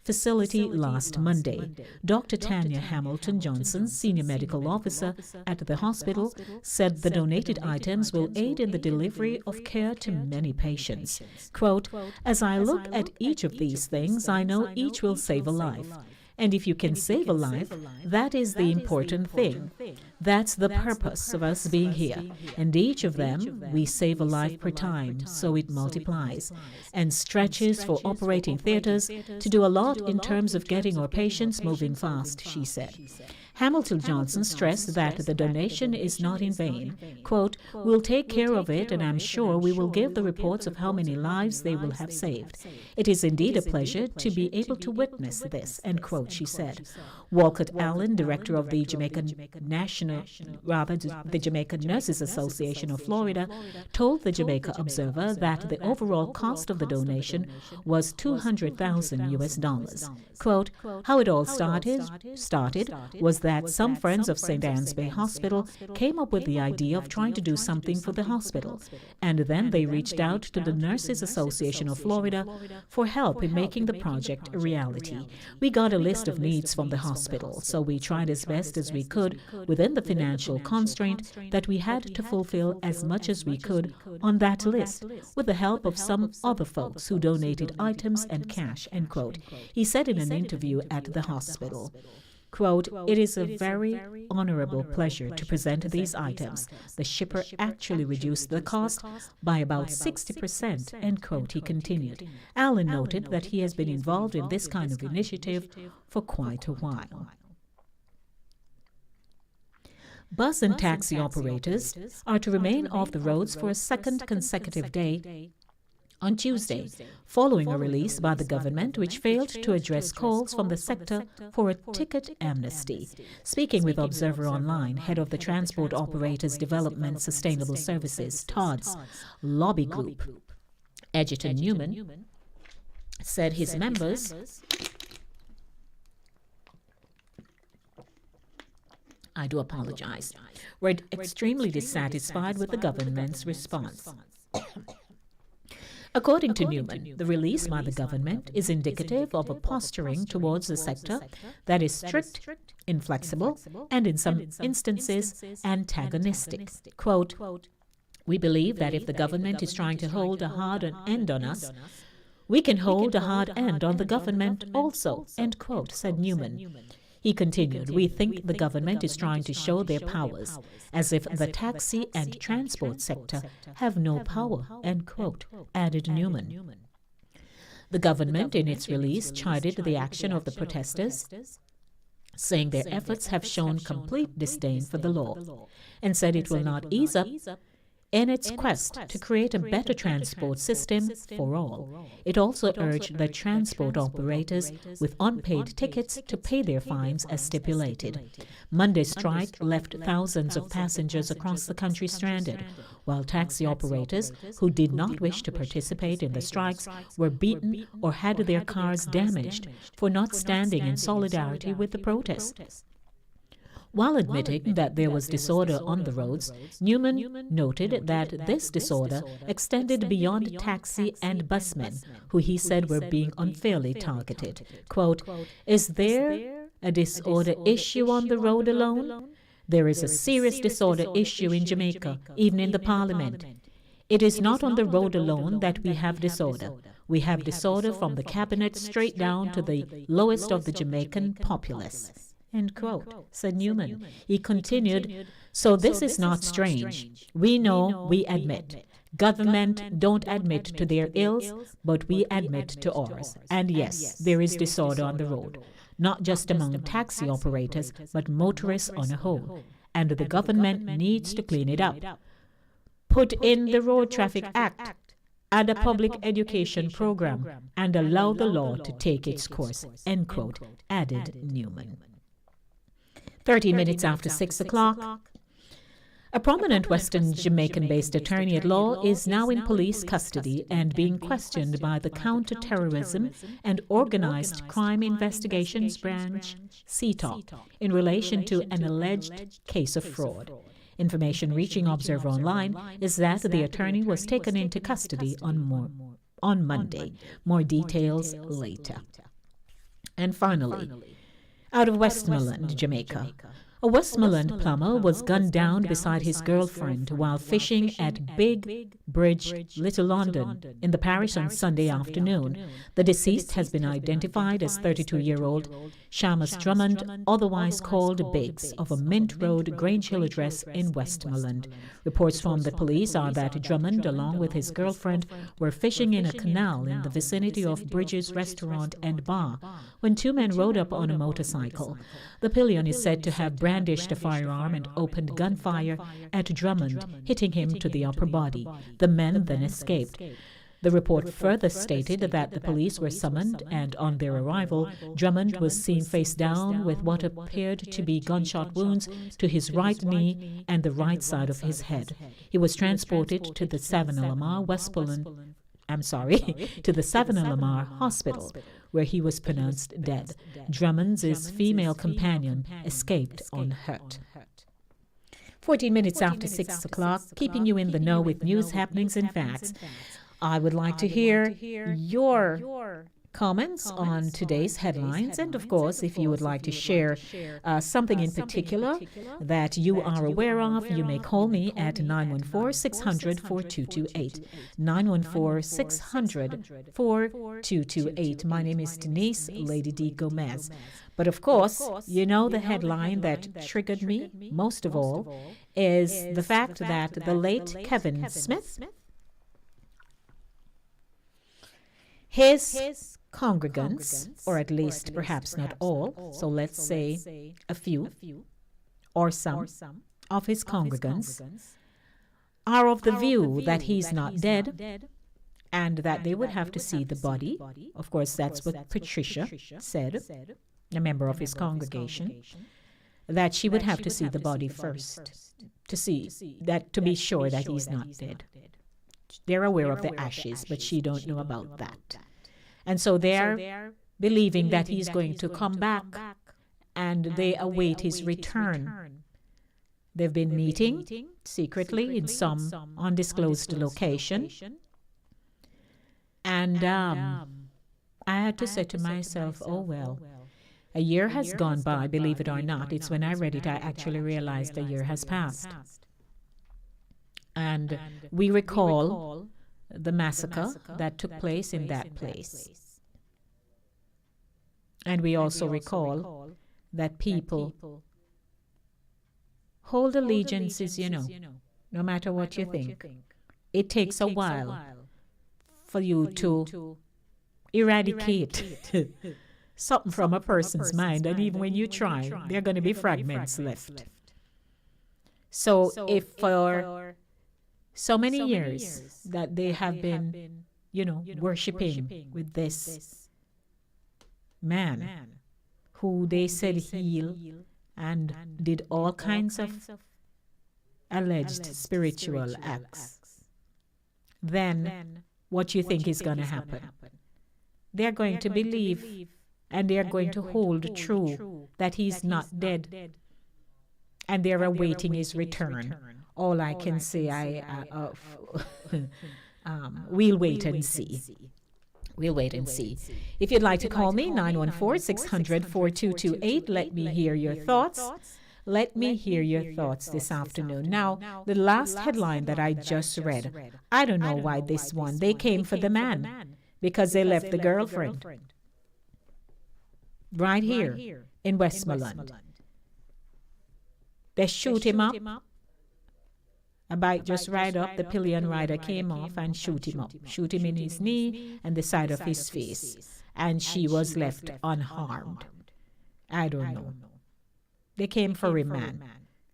facility last Monday. Dr. Tanya Hamilton Johnson, Senior Medical Officer at the hospital, said the donated items will aid in the delivery of care to many patients. Quote, "As I look at each of these things, I know each will save a life. And if you can save a life, that is the important thing. That's the purpose of us being here. And each of them, we save a life per time, so it multiplies and stretches for operating theaters to do a lot in terms of getting our patients moving fast," she said. Hamilton Johnson stressed that the donation is not in vain. Quote, "We'll take care of it, and I'm sure we will give the reports of how many lives they will have saved. It is indeed a pleasure to be able to witness this," end quote, she said. Walcott Allen, director of the Jamaican Nurses Association of Florida, told the Jamaica Observer that the overall cost of the donation was $200,000 US. Quote, "How it all started was that some friends of St. Anne's Bay Hospital came up with the idea of trying to do something for the hospital, and then they reached out to the Nurses Association of Florida for help in making the project a reality. We got a list of needs from the hospital, so we tried as best as we could within the financial constraint that we had to fulfill as much as we could on that list, with the help of some other folks who donated items and cash," end quote. He said in an interview at the hospital. Quote, "It is a very honorable pleasure to present these items. The shipper actually reduced the cost by about 60%, end quote," he continued. Allen noted that he has been involved in this kind of initiative for quite a while. Bus and taxi operators are to remain off the roads for a second consecutive day On Tuesday, following a release by the government which failed to address calls from the sector for a ticket amnesty. Speaking with Observer Online, head of the Transport Operators Development Sustainable Services, TODS, lobby group, Edgerton Newman, said his members were extremely dissatisfied with the government's response. According to Newman, the release by the government is indicative of a posturing towards the sector that is strict, inflexible, and in some instances antagonistic. Quote, "We believe that if the government is trying to hold a hard end on us, we can hold a hard end on the government also," end quote, said Newman. He continued, "We think the government is trying to show their powers, as if the taxi and transport sector have no power," end quote, added Newman. The government, in its release, chided the action of the protesters, saying their efforts have shown complete disdain for the law, and said it will not ease up in its quest to create a better transport system for all. It also urged the transport operators with unpaid tickets to pay their fines as stipulated. Monday's strike left thousands of passengers across the country stranded, while taxi operators who did not wish to participate in the strikes were beaten or had their cars damaged for not standing in solidarity with the protest. While admitting that there was disorder on the roads, Newman noted that this disorder extended beyond taxi and busmen, who he said were being unfairly targeted. Quote, "Is there a disorder issue on the road alone? There is a serious disorder issue in Jamaica, even in the parliament. It is not on the road alone that we have disorder. We have disorder from the cabinet straight down to the lowest of the Jamaican populace." End quote, said Newman. He continued, "So this is not strange. We know, we admit. Government don't admit to their ills, but we admit to ours. And yes, there is disorder on the road, not just among taxi operators, but motorists on a whole. And the government needs to clean it up. Put in the Road Traffic Act, add a public education program, and allow the law to take its course," end quote, added Newman. 30 minutes after 6 o'clock, a prominent Western Jamaican-based attorney at law is now in police custody and being questioned by the Counter-Terrorism and Organized Crime Investigations Branch, CTOC, in relation to an alleged case of fraud. Information reaching Observer Online is that the attorney was taken into custody on Monday. More details later. And finally, out of Westmoreland, Jamaica, a Westmoreland plumber was gunned down beside his girlfriend while fishing at Big Bridge, Little London, in the parish on Sunday afternoon. The deceased has been identified as 32-year-old Shamus Drummond, otherwise called Biggs, of a Mint Road, Grange Hill address in Westmoreland. Reports from the police are that Drummond, along with his girlfriend, were fishing in a canal in the vicinity of Bridges Restaurant and Bar when two men rode up on a motorcycle. The pillion is said to have brandished a firearm and opened gunfire at Drummond, hitting him to the upper body. The men then escaped. The report further stated that the police were summoned, and on their arrival, Drummond was seen face down with what appeared to be gunshot wounds to his right knee and the right side of his head. He was transported to the Savannah-Lamar to the Savannah-Lamar Hospital, where he was pronounced dead. Drummond's female companion escaped unhurt. 14 minutes after 6 o'clock, keeping you in the know with news, happenings, and facts. I would like to hear your comments on today's headlines, and of course, if you would like to share something in particular that you are aware of, you may call me at 914-600-4228. 914-600-4228. My name is Denise, Lady D. Gomez. But of course, you know the headline that triggered me most of all is the fact that the late Kevin Smith, his congregants, or at least perhaps not all, so let's say a few or some of his congregants, are of the view that he's not dead, and that they would have to see the body. Of course, that's what Patricia said, a member of his congregation, that she would have to see the body first to be sure that he's not dead. They're aware of the ashes, but she don't know about that. And so they're believing that he's going to come back, and they await his return. They've been meeting secretly in some undisclosed location. And I had to say to myself, oh, well, a year has gone by, believe it or not. It's when I read it, I actually realized a year has passed. And we recall the massacre that took place in that place. And we also recall that people hold allegiances, no matter what you think. It takes a while for you to eradicate something from a person's mind, and even when you try, there are going to be fragments left. So if for so many years that they have been, worshiping with this man who they said healed and did all kinds of alleged spiritual acts, then what you think is going to happen? They're going to believe, and they're going to hold true that he's not dead, and they're awaiting his return. All I can say, we'll wait and see. We'll wait and see. If you'd like to call me, 914-600-4228. Let me hear your thoughts. Let me hear your thoughts this afternoon. Now, the last headline that I just read, I don't know why this one. They came for the man because they left the girlfriend right here in Westmoreland. They shoot him up. A bike just ride up, the pillion rider came off and shoot him up. Shoot him in his knee and the side of his face. And she was left unharmed. I don't know. They came for a man.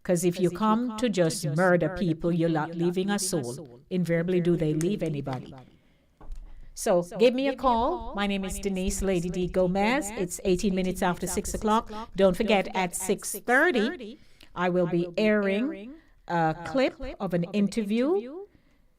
Because if you come to just murder people, you're not leaving a soul. Invariably, do they leave anybody? So give me a call. My name is Denise Lady D. Gomez. It's 18 minutes after 6 o'clock. Don't forget, at 6:30, I will be airing a clip of an interview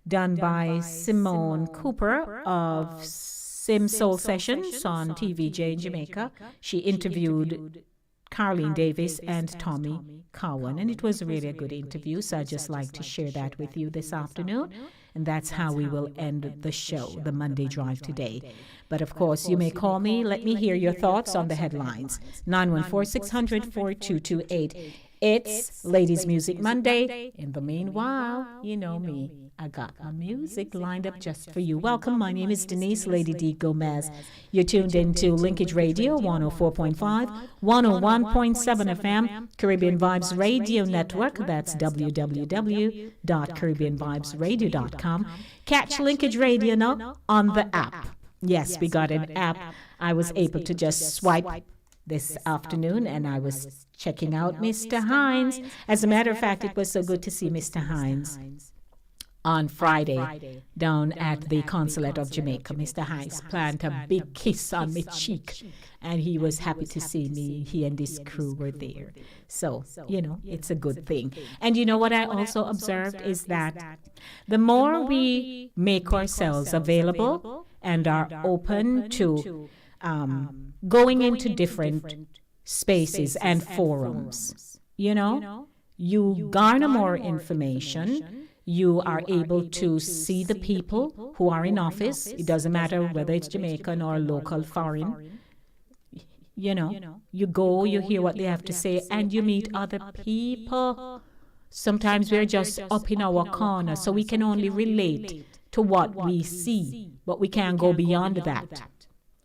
done by Simone Cooper of Sim Soul Sessions on TVJ in Jamaica. She interviewed Carlene Davis and Tommy Cowan, and it was really a good interview, so I'd just like to share that with you this afternoon. And that's how we will end the show, the Monday Drive today. But of course, you may call me. Let me hear your thoughts on the headlines. 914-600-4228. It's Ladies Music Monday. In the meanwhile, you know me. I got my music lined up just for you. Welcome. My name is Denise Lady D. Gomez. You're tuned into Linkage Radio 104.5, 101.7 FM, Caribbean Vibes Radio Network. That's www.caribbeanvibesradio.com. Catch Linkage Radio now on the app. Yes, we got an app. I was able to just swipe this afternoon, and I was checking out Mr. Hines. As a matter of fact, it was so good to see Mr. Hines on Friday down at the Consulate of Jamaica. Mr. Hines planted a big kiss on my cheek, and he was happy to see me. He and his crew were there. So, it's a good thing. And you know what I also observed is that the more we make ourselves available and are open to going into different spaces and forums, you garner more information. You are able to see the people who are in office. It doesn't matter whether it's Jamaican or local, foreign. You go, you hear what they have to say, and you meet other people. Sometimes we're just up in our corner, so we can only relate to what we see, but we can't go beyond that.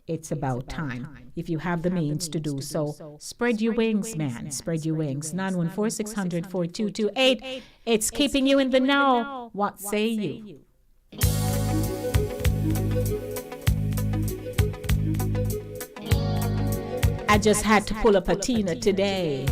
It's about time. If you have the means to do so, spread your wings, man. Spread your wings. 914-600-4228. It's keeping you in the know. What say you? I just had to pull up a Tina today.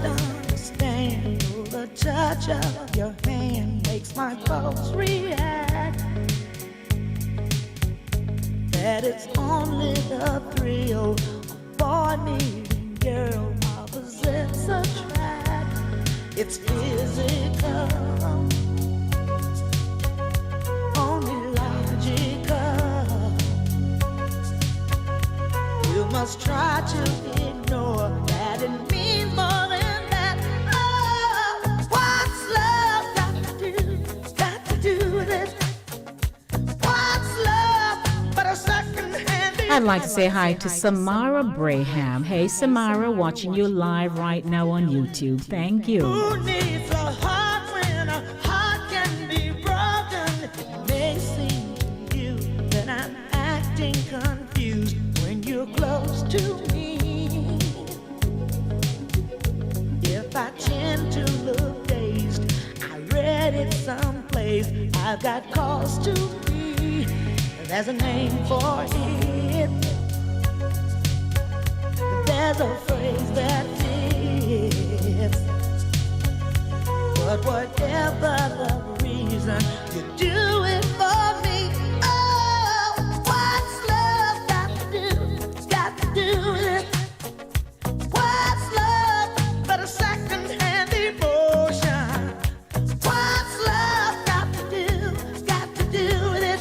must understand, the touch of your hand makes my pulse react. That it's only the thrill of boy meeting girl opposites attract. It's physical, only logical. You must try to ignore that it means more than that. Oh, what's love got to do? Got to do with it. What's love but a second-hand? I'd like to say hi to Samara Braham. Hey, Samara, watching you live right now on YouTube. Thank you. Who needs a heart when a heart can be broken? It may seem to you that I'm acting confused when you're close to me. If I tend to look dazed, I read it someplace. I've got cause to be. There's a name for it. There's a phrase that fits. But whatever the reason, you do it for me. Oh, what's love got to do? Got to do with it. What's love but a second-hand emotion? What's love got to do? Got to do with it.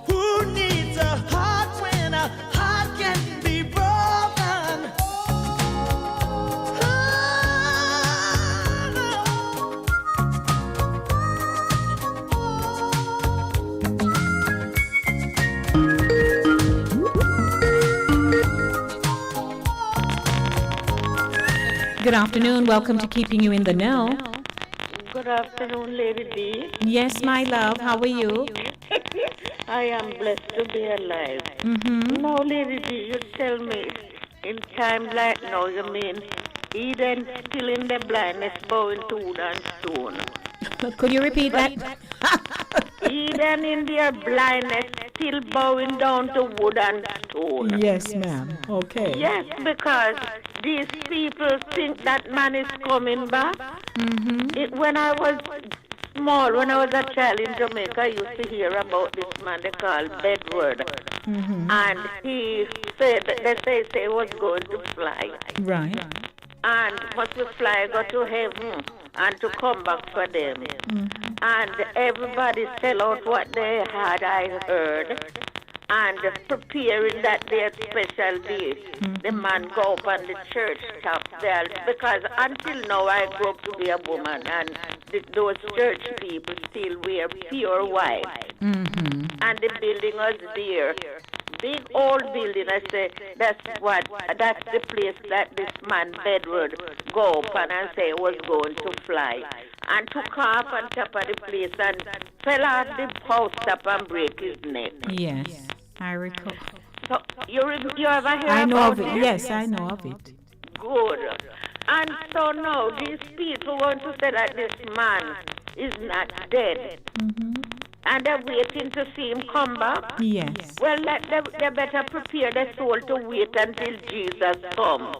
Who needs a heart when a heart can be broken? Good afternoon. Welcome to Keeping You in the Know. Good afternoon, Lady D. Yes, my love. How are you? I am blessed to be alive. Now, Lady D, you tell me, in times like now, you mean Eden still in the blindness, bowing to wood and stone. Could you repeat that? Eden in their blindness, still bowing down to wood and stone. Yes, ma'am. Okay. Yes, because these people think that man is coming back. When I was small, when I was a child in Jamaica, I used to hear about this man they call Bedward. And he said, they say he was going to fly. Right. And must be fly, go to heaven, and to come back for them. And everybody sell out what they had, I heard. And preparing that their special day, the man go up on the church top there. Because until now I grew up to be a woman, and those church people still wear pure white. And the building was there. Big old building, I say, that's the place that this man Bedward go up and say was going to fly. And took off on top of the place and fell off the house top and break his neck. Yes, I recall. So you ever hear I know about of it. Yes, I know of it. Good. And so now these people want to say that this man is not dead. And they're waiting to see him come back. Yes. Well, they better prepare their soul to wait until Jesus comes.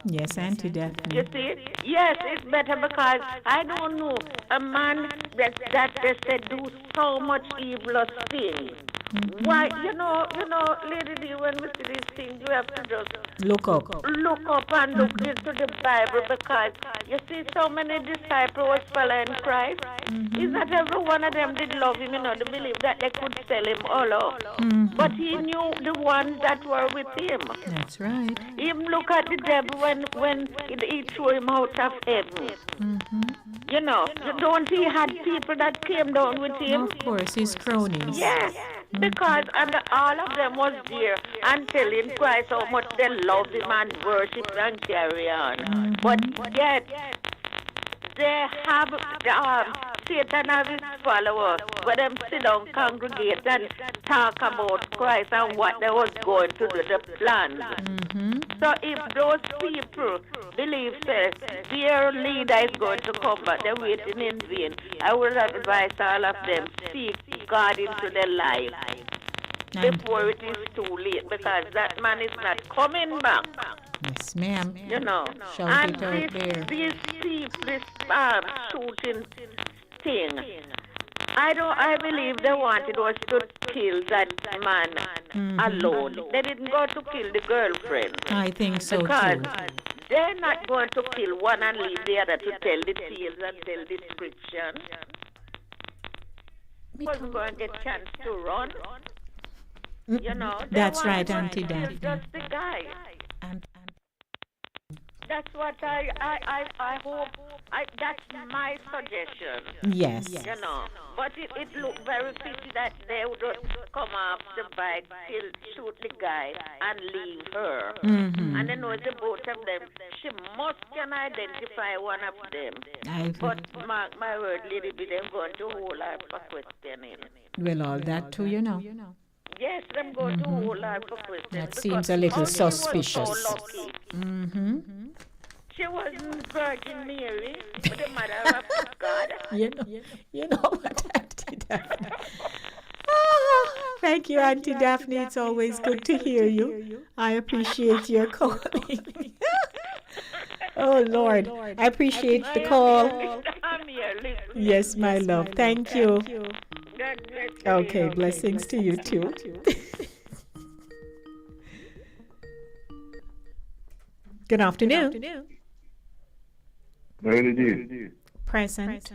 Yes, anti-death. You see? Yes, it's better because I don't know a man that they said do so much evil things. Why, you know, Lady D, when we see these things, you have to just Look up. look up and look into the Bible because you see so many disciples was following Christ. Is not every one of them did love him, they believe that they could sell him all out. But he knew the ones that were with him. That's right. Even look at the devil when he threw him out of heaven. Don't he had people that came down with him? Of course, his cronies. Yes, because all of them was there and telling Christ how much they love him and worship and carry on. But yet, they have, Satan have his followers, where them sit down, congregate and talk about Christ and what they was going to do, the plan. So if those people believe that their leader is going to come back, they're waiting in vain, I would advise all of them, seek God into their life before it is too late, because that man is not coming back. Yes, ma'am. You know. Shout And it out there. this people, this shooting thing, I believe they wanted us to kill that man alone. They didn't go to kill the girlfriend. I think so Because too. they're not going to kill one and leave the other to tell the tales and tell description. Wasn't going to get chance to run. You know, they That's wanted right, to Auntie kill Daphne. just the guy. That's what I hope. That's my suggestion. Yes. You know, but it looked very pity that they would just come off the bike, kill, shoot the guy, and leave her. And they know the both of them. She must can identify one of them. But mark my word, Lady B, they're going to hold her for questioning. Well, all that too, you know. Yes, them going to hold her for questioning. That seems a little She was suspicious. so lucky. She wasn't Virgin Mary, but the mother of God. You know what, Auntie Daphne? Ah, thank you, Auntie Daphne. It's always good to hear you. I appreciate your calling. Oh, Lord. I appreciate the call. I'm here, listen. Yes, my love. Thank you. God bless you. Okay, blessings to you too. Good afternoon. Lady D. Present.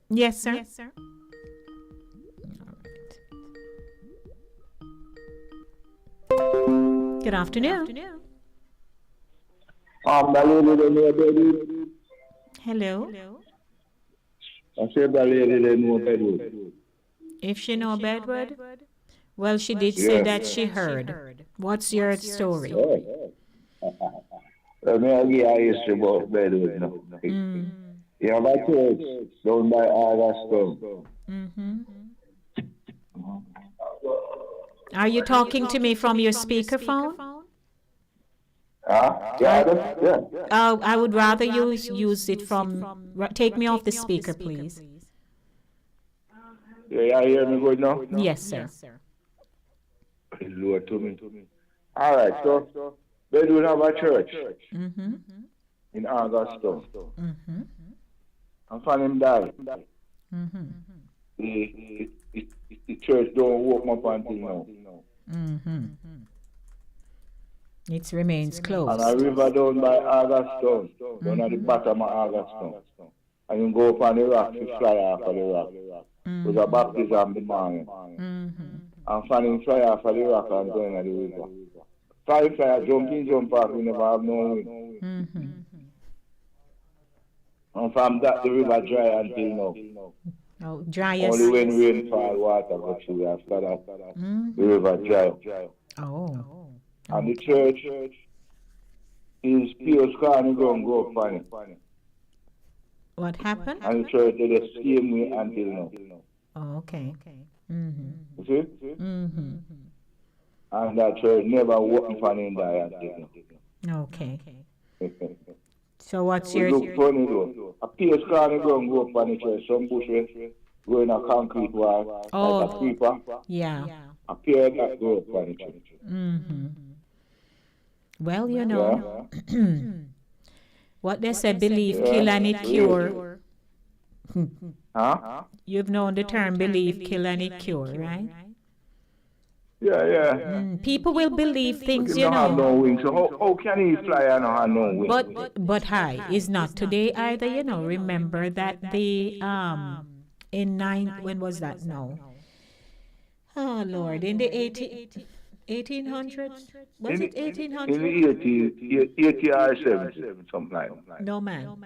Yes, sir. Good afternoon. The lady they know Bedwood. Hello. I said the lady they know Bedwood. If she know Bedward, well, she did say that she heard. What's your story? Let me give you a history about Bedwood now. You have a church down by Augustine. Are you talking to me from your speakerphone? Yeah. I would rather use it from. Take me off the speaker, please. Yeah, you hear me good now? Yes, sir. It's lower to me. All right, so Bedwood have a church in Augustine. And from him died. The church don't work up until now. It remains And closed. a river down by Augustine, down at the bottom of Augustine. And you go up on the rock to fly off of the rock. With a baptism the morning. And from him fly off of the rock and go into the river. Fly, jump off, we never have no wind. And from that, the river dry until now. Oh, dry as. Only when rain fall, water go through. After that, the river dry. Oh. And the church is pure scarny ground go up on it. What happened? And the church is the same way until now. Oh, okay. You see? And that church never worked for him die until now. Okay. So what's It your? look funny though. A pure scarny ground go up on the church. Some bushes go in a concrete wall, like a creeper. Yeah. A pure that go up on the church. Well, you know, what they say, believe, kill, and it cure. Huh? You've known the term believe, kill, and it cure, right? Yeah. People will believe things, He you don't have no know. wings. So how can he fly and not have no wings? But hi, is not today either, you know. Remember that the when was that? No. Oh Lord, in the 1800s? Was it 1800s? In the 80 or 70, something like that. No, man.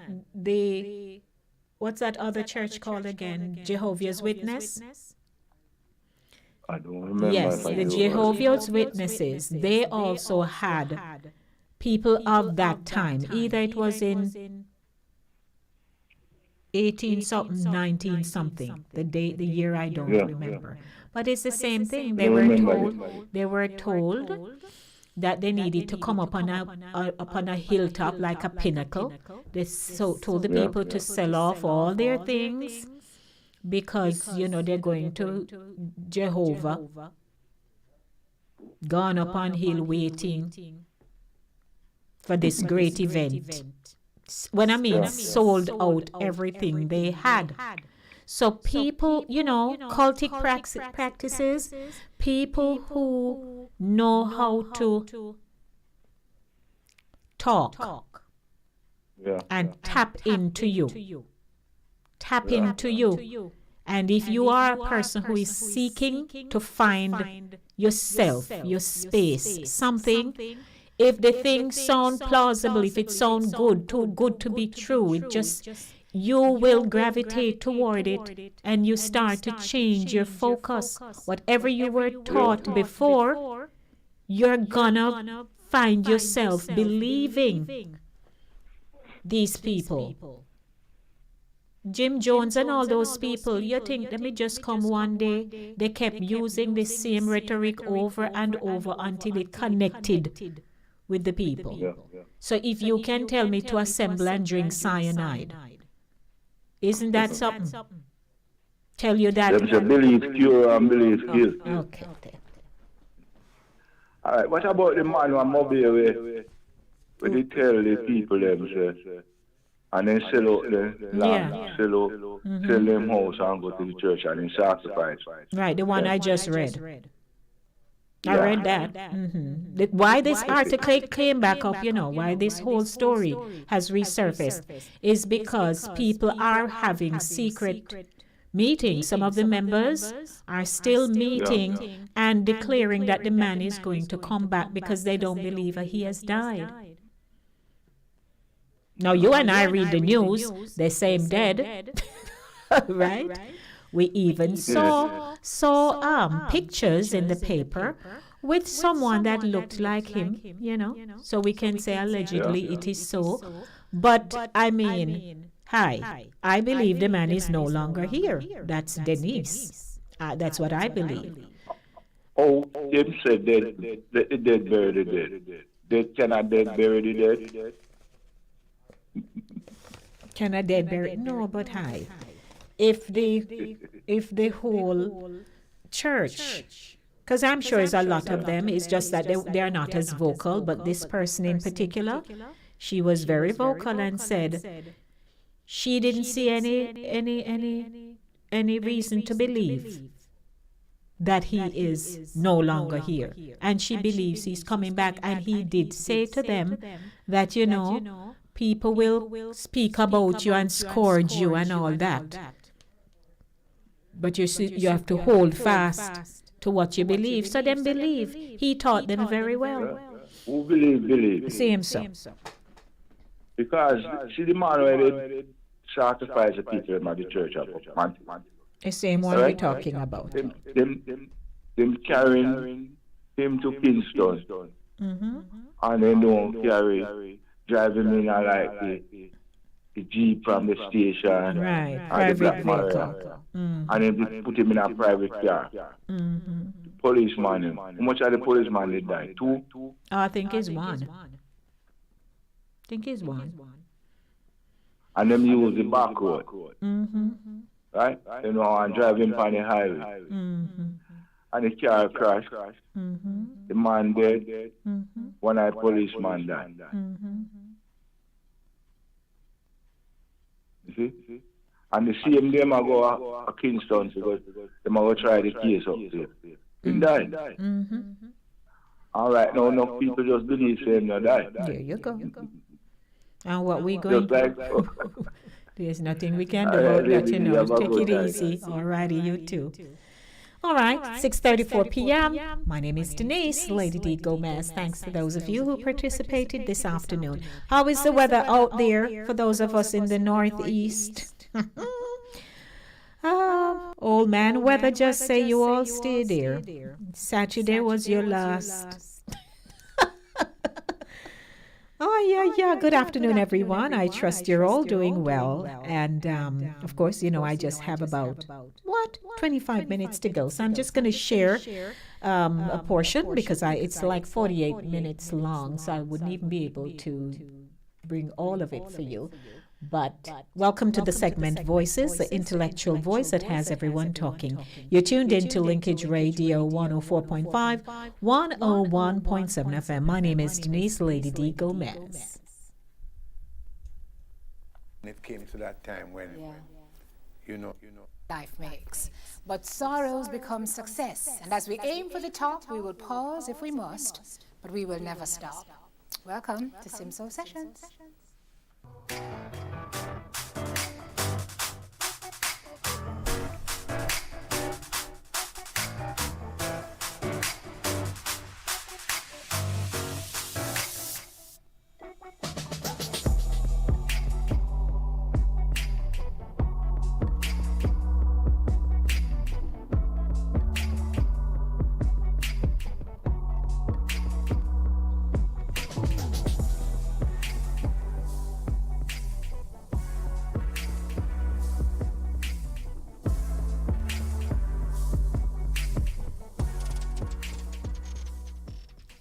What's that other church called again? Jehovah's Witness? I don't remember. Yes, the Jehovah's Witnesses, they also had people of that time. Either it was in 18 something, 19 something. The year I don't remember. But it's the same thing. They were told that they needed to come up on a hilltop like a pinnacle. They told the people to sell off all their things because, you know, they're going to Jehovah. gone up on hill waiting for this great event. When I mean sold out everything they had. So people, cultic practices, people who know how to talk and tap into you. Tap into you. And if you are a person who is seeking to find yourself, your space, something, if the thing sound plausible, if it sound good, too good to be true, it just, you will gravitate toward it and you start to change your focus. Whatever you were taught before, you're gonna find yourself believing these people. Jim Jones and all those people, you think, let me just come one day, they kept using the same rhetoric over and over until it connected with the people. So if you can tell me to assemble and drink cyanide, isn't that something? Tell you that. Them say believe cure and believe kill. Okay. All right, what about the man who mobile where they tell the people them say, and then sell out the land, sell them house and go to the church and then sacrifice. Right, the one I just read. I read that. Why this article came back up, why this whole story has resurfaced is because people are having secret meetings. Some of the members are still meeting and declaring that the man is going to come back because they don't believe that he has died. Now, you and I read the news, they say him dead, right? We even saw pictures in the paper with someone that looked like him, So we can say allegedly it is so. But, I mean, I believe the man is no longer here. That's Denise. That's what I believe. Oh, them said the dead bury the dead. They cannot dead bury the dead. Can a dead bury? No, but if the whole church, because I'm sure it's a lot of them, it's just that they are not as vocal, but this person in particular, she was very vocal and said she didn't see any reason to believe that he is no longer here. And she believes he's coming back, and he did say to them that, people will speak about you and scourge you and all that. But you have to hold fast to what you believe. So then believe. He taught them very well. Who believe? Same so. Because see the man where they sacrifice the people in the church of Monty. The same one we're talking about. Them carrying him to Kingston. And they don't drive him in like the Jeep from the station. Right, private vehicle. And then they put him in a private car. Policeman. How much are the policeman they die? 2? I think it's 1. And them use the back road. Right? And drive him on the highway. And the car crashed. The man dead. One eye policeman died. You see? And the same them I go to Kingston because they might go try the case up there. He died. All right, now enough people just believe him not die. There you go. And what we going to do? There's nothing we can do about that, Take it easy. All righty, you too. All right, 6:34 p.m. My name is Denise, Lady D. Gomez. Thanks to those of you who participated this afternoon. How is the weather out there for those of us in the Northeast? Old man weather, just say you all stay there. Saturday was your last. Oh, yeah. Good afternoon, everyone. I trust you're all doing well. And, of course, I just have about, 25 minutes to go. So I'm just going to share a portion because it's like 48 minutes long. So I wouldn't even be able to bring all of it for you. But welcome to the segment Voices, the intellectual voice that has everyone talking. You're tuned in to Linkage Radio 104.5, 101.7 FM. My name is Denise Lady D. Gomez. It came to that time when, you know. Life makes. But sorrows become success. And as we aim for the top, we will pause if we must, but we will never stop. Welcome to Simso Sessions.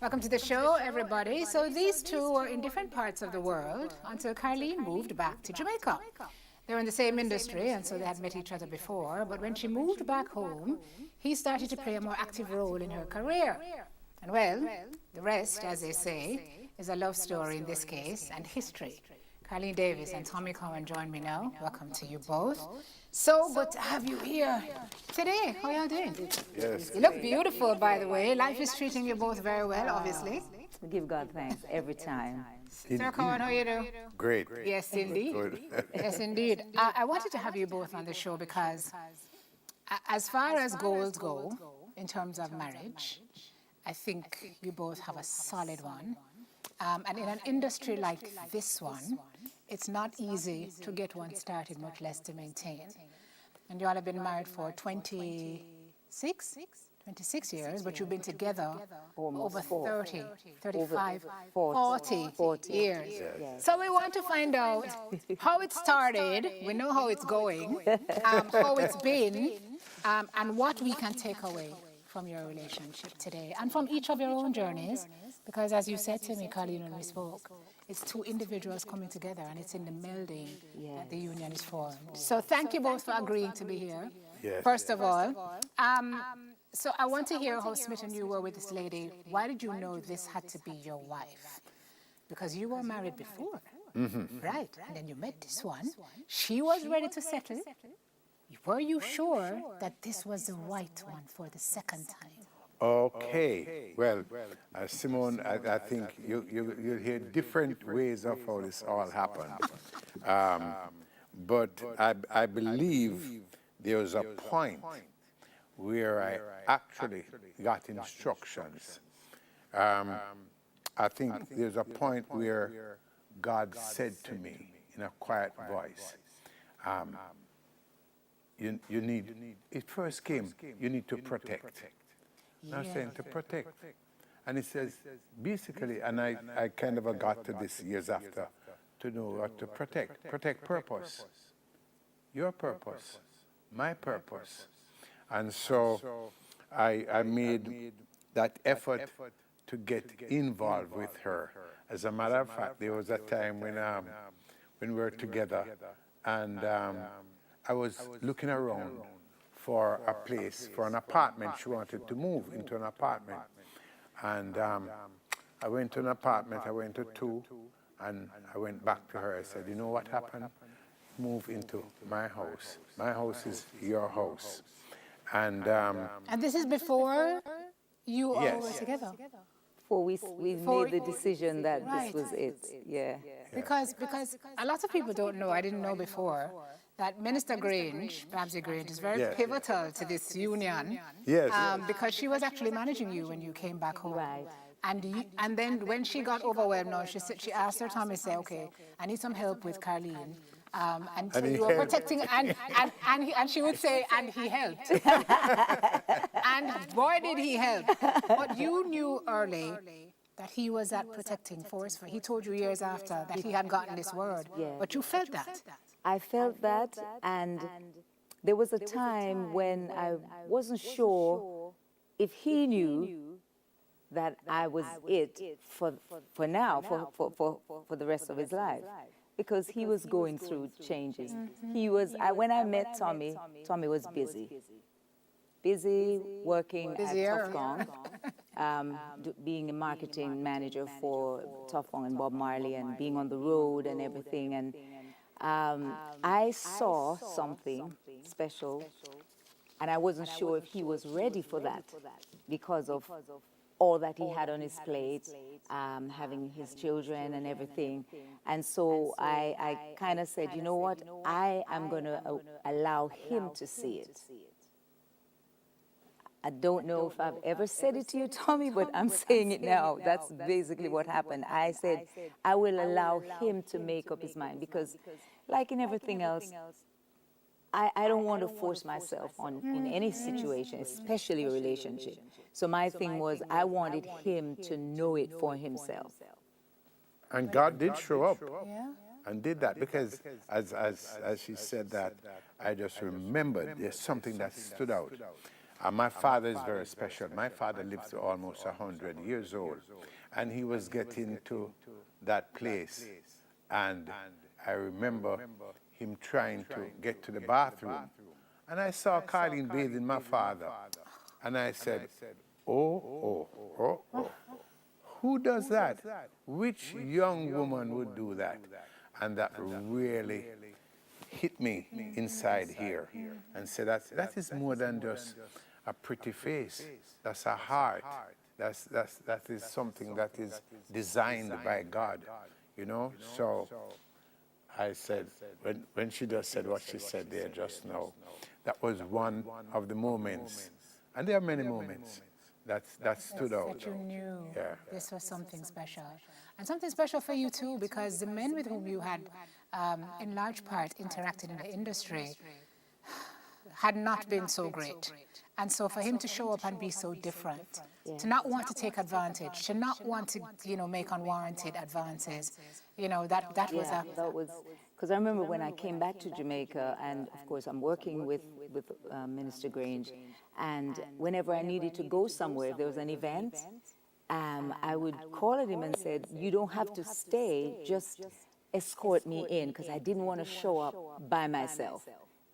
Welcome to the show, everybody. So these two were in different parts of the world until Carleen moved back to Jamaica. They were in the same industry, and so they had met each other before. But when she moved back home, he started to play a more active role in her career. And well, the rest, as they say, is a love story in this case and history. Carleen Davis and Tommy Cohen join me now. Welcome to you both. So good to have you here today. How y'all doing? Yes. You look beautiful, by the way. Life is treating you both very well, obviously. We give God thanks every time. Sir Cohen, how you do? Great. Yes, indeed. Good. Yes, indeed. I wanted to have you both on the show because as far as goals go, in terms of marriage, I think you both have a solid one. And in an industry like this one, it's not easy to get one started, much less to maintain. And you all have been married for 26 years, but you've been together over 30, 35, 40 years. Yes. So we want to find out how it started, we know how it's going, how it's been, and what we can take away from your relationship today and from each of your own journeys, because as you said to me, Carleen, when we spoke, it's two individuals coming together and it's in the melding that the union is formed. So thank you both for agreeing to be here, first of all. So I want to hear how smitten you were with this lady. Why did you know this had to be your wife? Because you were married before, right? And then you met this one. She was ready to settle. Were you sure that this was the right one for the second time? Okay. Well, Simone, I think you'll hear different ways of how this all happened. But I believe there was a point where I actually got instructions. I think there's a point where God said to me in a quiet voice, you need, it first came, you need to protect. And I was saying to protect. And it says, basically, and I kind of got to this years after, to know what to protect. Protect purpose. Your purpose. My purpose. And so I made that effort to get involved with her. As a matter of fact, there was a time when we were together, and I was looking around for a place, for an apartment. She wanted to move into an apartment. And I went to an apartment, I went to two, and I went back to her. I said, you know what happened? Move into my house. My house is your house. And this is before you all were together? Before we made the decision that this was it. Yeah. Because a lot of people don't know, I didn't know before, that Minister Grange, Babsy Grange, is very pivotal to this union. Yes. Because she was actually managing you when you came back home. Right. And then when she got overwhelmed, she asked her Tommy, say, okay, I need some help with Carleen. And so you were protecting, and she would say, and he helped. And boy, did he help. But you knew early that he was that protecting force. He told you years after that he had gotten this word. Yeah. But you felt that. I felt that, and there was a time when I wasn't sure if he knew that I was it for now, for the rest of his life. because he was going through changes. He was, when I met Tommy, Tommy was busy. Busy working Busier. at Tufgong, being a marketing manager for Tufgong and Bob Marley, and being on the road and everything. And I saw something special, and I wasn't sure if he was ready for that because of all that he had on his plate, having his children and everything. And so I kind of said, you know what, I am going to allow him to see it. I don't know if I've ever said it to you, Tommy, but I'm saying it now. That's basically what happened. I said, I will allow him to make up his mind, because like in everything else, I don't want to force myself in any situation, especially a relationship. So my thing was, I wanted him to know it for himself. And God did show up. Yeah. And did that, because as she said that, I just remembered there's something that stood out. My father is very special. My father lived to almost 100 years old, and he was getting to that place. And I remember him trying to get to the bathroom. And I saw Carlene bathing my father. And I said, oh, who does that? Which young woman would do that? And that really hit me inside here and said, that is more than just a pretty face. That's a heart. That is something that is designed by God, you know? So I said, when she just said what she said there just now, that was one of the moments, and there are many moments that stood out. That you knew this was something special. And something special for you too, because the men with whom you had, in large part, interacted in the industry had not been so great. And so for him to show up and be so different, to not want to take advantage, to not want to, make unwarranted advances, that was a... That was, because I remember when I came back to Jamaica, and of course I'm working with Minister Grange, and whenever I needed to go somewhere, if there was an event, I would call at him and said, you don't have to stay, just escort me in, because I didn't want to show up by myself.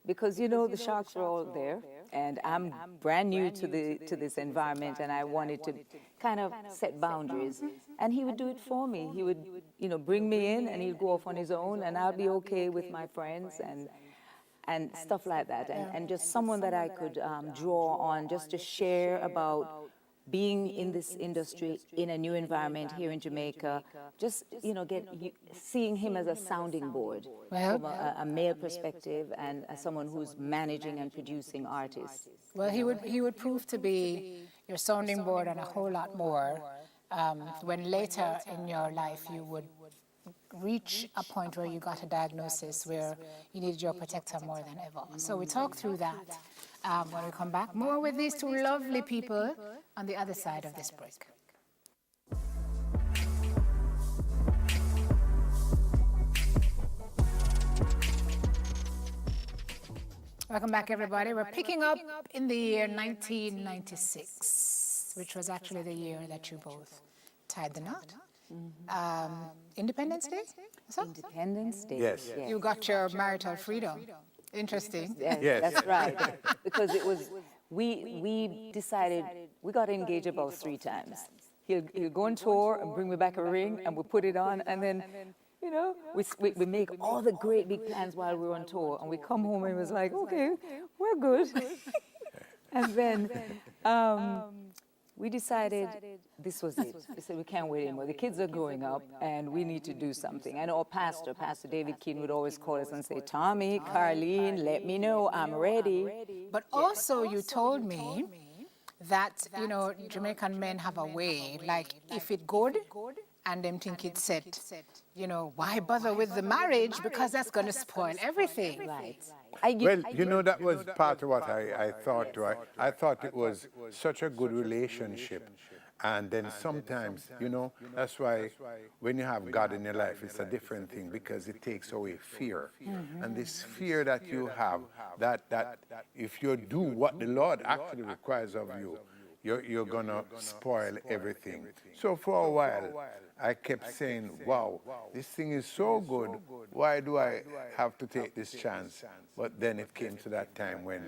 Because, the sharks were all there, and I'm brand new to this environment, and I wanted to kind of set boundaries. And he would do it for me. He would, bring me in, and he'd go off on his own, and I'll be okay with my friends and stuff like that. And just someone that I could draw on just to share about being in this industry in a new environment here in Jamaica, just seeing him as a sounding board from a male perspective, and as someone who's managing and producing artists. Well, he would prove to be your sounding board and a whole lot more when later in your life you would reach a point where you got a diagnosis where you needed your protector more than ever. So we talk through that when we come back. More with these two lovely people on the other side of this break. Welcome back, everybody. We're picking up in the year 1996, which was actually the year that you both tied the knot. Independence Day? Independence Day. Yes. You got your marital freedom. Interesting. Yes, that's right. Because it was, we decided, we got engaged about 3 times. He'll go on tour and bring me back a ring, and we'll put it on, and then, we make all the great big plans while we're on tour, and we come home and it was like, okay, we're good. And then we decided this was it. We said we can't wait anymore. The kids are growing up, and we need to do something. And our Pastor David Keane would always call us and say, Tommy, Carlene, let me know, I'm ready. But also you told me that, Jamaican men have a way, like if it good and them think it's set, why bother with the marriage, because that's going to spoil everything. Right. Well, that was part of what I thought too. I thought it was such a good relationship. And then sometimes, that's why when you have God in your life, it's a different thing, because it takes away fear. And this fear that you have, that if you do what the Lord actually requires of you, you're gonna spoil everything. So for a while, I kept saying, wow, this thing is so good. Why do I have to take this chance? But then it came to that time when,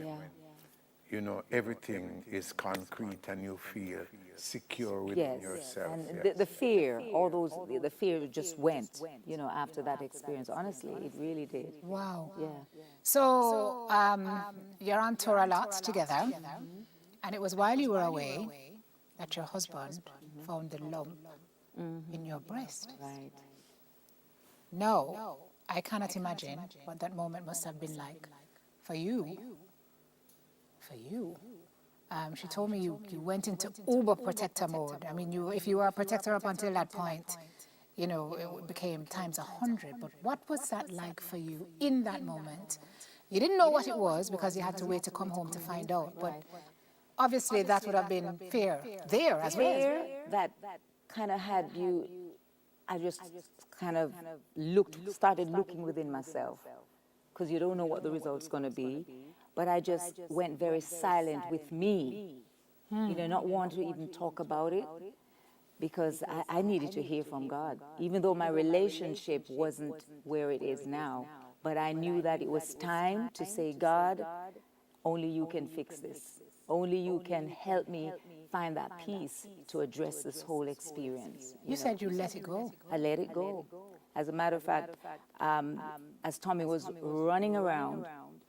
you know, everything is concrete and you feel secure within Yes, yourself. and Yes. the fear, all those, the fear just went, you know, after that experience. Honestly, it really did. Wow. Yeah. So you're on tour a lot together, and it was while you were away that your husband found the lump in your breast. Right. No, I cannot imagine what that moment must have been like for you. For you. She told me you went into uber protector mode. I mean, if you were a protector up until that point, you know, it became times 100. But what was that like for you in that moment? You didn't know what it was because you had to wait to come home to find out. But obviously that would have been fear there as well. Fear that kind of had you, I just kind of started looking within myself, because you don't know what the result's going to be. But I just went very silent with me, you know, not want to even talk about it, because I needed to hear from God, even though my relationship wasn't where it is now. But I knew that it was time to say, God, only you can fix this. Only you can help me find that peace to address this whole experience. You said you let it go. I let it go. As a matter of fact, as Tommy was running around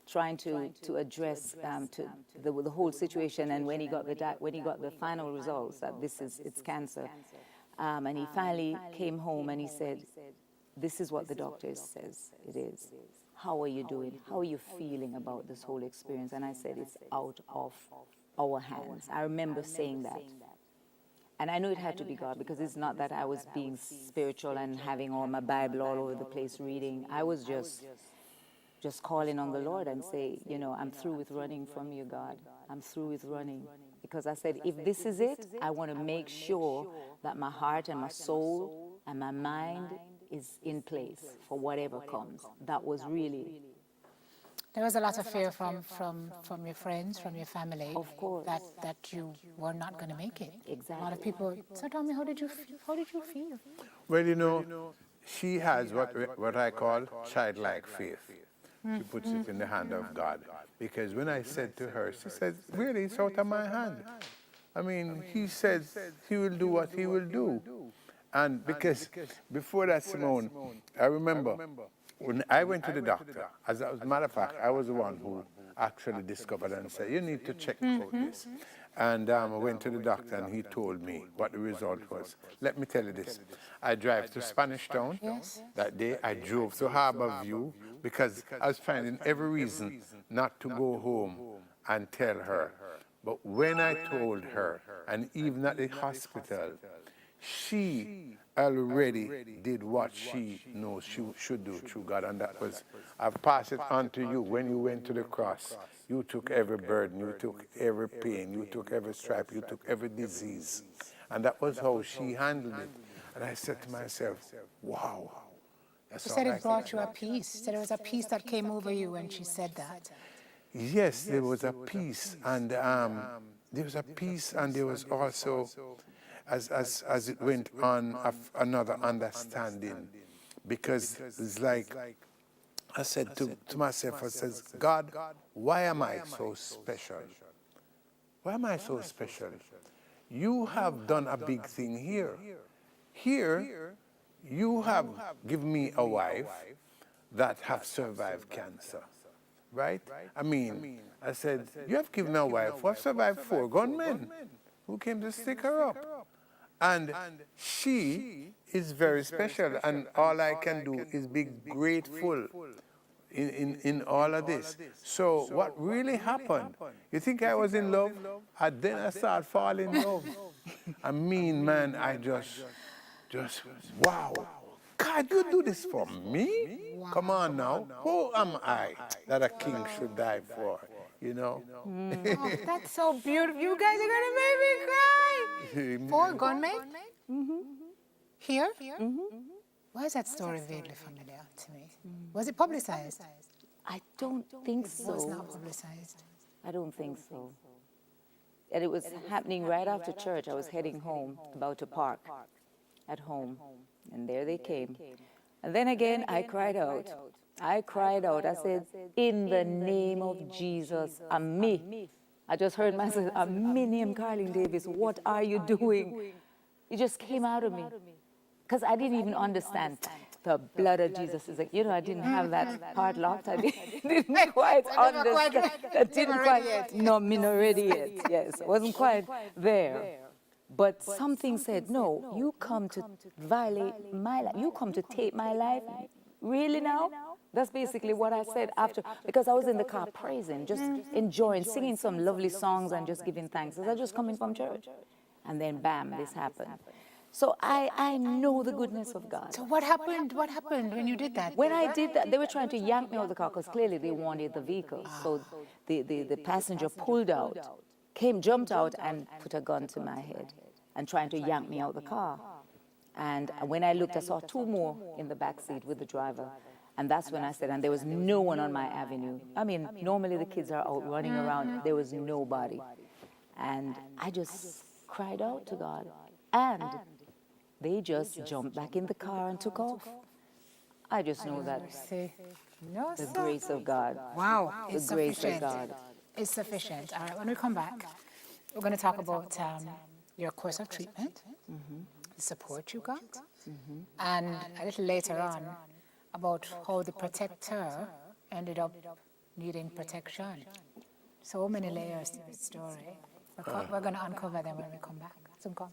trying to address to the whole situation, and when he got the final results that it's cancer, and he finally came home and he said, "This is what the doctor says it is. How are you doing? How are you feeling about this whole experience?" And I said, "It's out of our hands." I remember saying that. And I know it had to be God, because it's not that I was being spiritual and having all my Bible all over the place reading. I was just calling on the Lord and say, you know, I'm through with running from you, God. I'm through with running. Because I said, if this is it, I want to make sure that my heart and my soul and my mind is in place for whatever comes. That was really... There was a lot of fear from your friends, from your family. Of course. That you were not going to make it. Exactly. A lot of people. So tell me, how did you feel? Well, you know, she has what I call childlike faith. She puts it in the hand of God. Because when I said to her, she said, really, it's out of my hand. I mean, he says he will do what he will do. And because before that, Simone, I remember when I went to the doctor, as a matter of fact, I was the one who actually discovered and said, you need to check out this. And I went to the doctor and he told me what the result was. Let me tell you this. I drive to Spanish Town. Yes. That day I drove to Harbor View because I was finding every reason not to go home and tell her. But when I told her, and even at the hospital, she already did what she knows she should do through God, and that was, I've passed it on to you. When you went to the cross, you took every burden, you took every pain, you took every stripe, you took every disease. And that was how she handled it. And I said to myself, wow. She said it brought you a peace. She said there was a peace that came over you when she said that. Yes, there was a peace, and there was a peace, and there was also, as it went on, another understanding, because it's like I said to myself, I says, God, why am I so special? Why am I so special? You have done a big thing here. Here, you have given me a wife that have survived cancer. Right? I mean, I said, you have given me a wife who have survived 4 gunmen who came to stick her up. And she is very special, and all I can do is be grateful in all of this. So what really happened, you think I was in love? And then I started falling in love. I mean, man, I just, wow. God, you do this for me? Wow. Come on now. Who am I that a king should die for? You know? Oh, that's so beautiful. You guys are going to make me cry. 4 gunmen? Mm-hmm. Here? Mm-hmm. Why is that story vaguely familiar to me? Was it publicized? I don't think so. It was not publicized. I don't think so. And it was happening right after church. I was heading home, about to park at home. And there they came. And then again, I cried out. I cried out. I said, in the name of Jesus, I'm me. I just heard myself, I'm me, name Carlene Davis. What are you doing? It just came out of me. Because I didn't even understand. The blood of Jesus is like, you know, I didn't have that part locked. I didn't quite understand. I didn't quite, no, me not ready yet. Yes, I wasn't quite there. But something said, no, you come to violate my life. You come to take my life. Really now? That's basically what I said after, because I was in the car praising, just enjoying, singing some lovely songs and just giving thanks. I was just coming from church. And then bam, this happened. So I know the goodness of God. So what happened? What happened when you did that? When I did that, they were trying to yank me out of the car because clearly they wanted the vehicle. So the passenger pulled out, jumped out and put a gun to my head and trying to yank me out of the car. And when I looked, I saw two more in the back seat with the driver. And that's when I said, and there was no one on my avenue. I mean, normally the kids are out running around. There was nobody. And I just cried out to God. And they just jumped back in the car and took off. I just know that the grace of God. Wow, The it's grace of sufficient. God. It's sufficient. All right, when we come back, we're going to talk about your course of treatment, the support you got, and a little later on about how the protector ended up needing protection. So many layers to this story. We're going to uncover them when we come back. Soon come.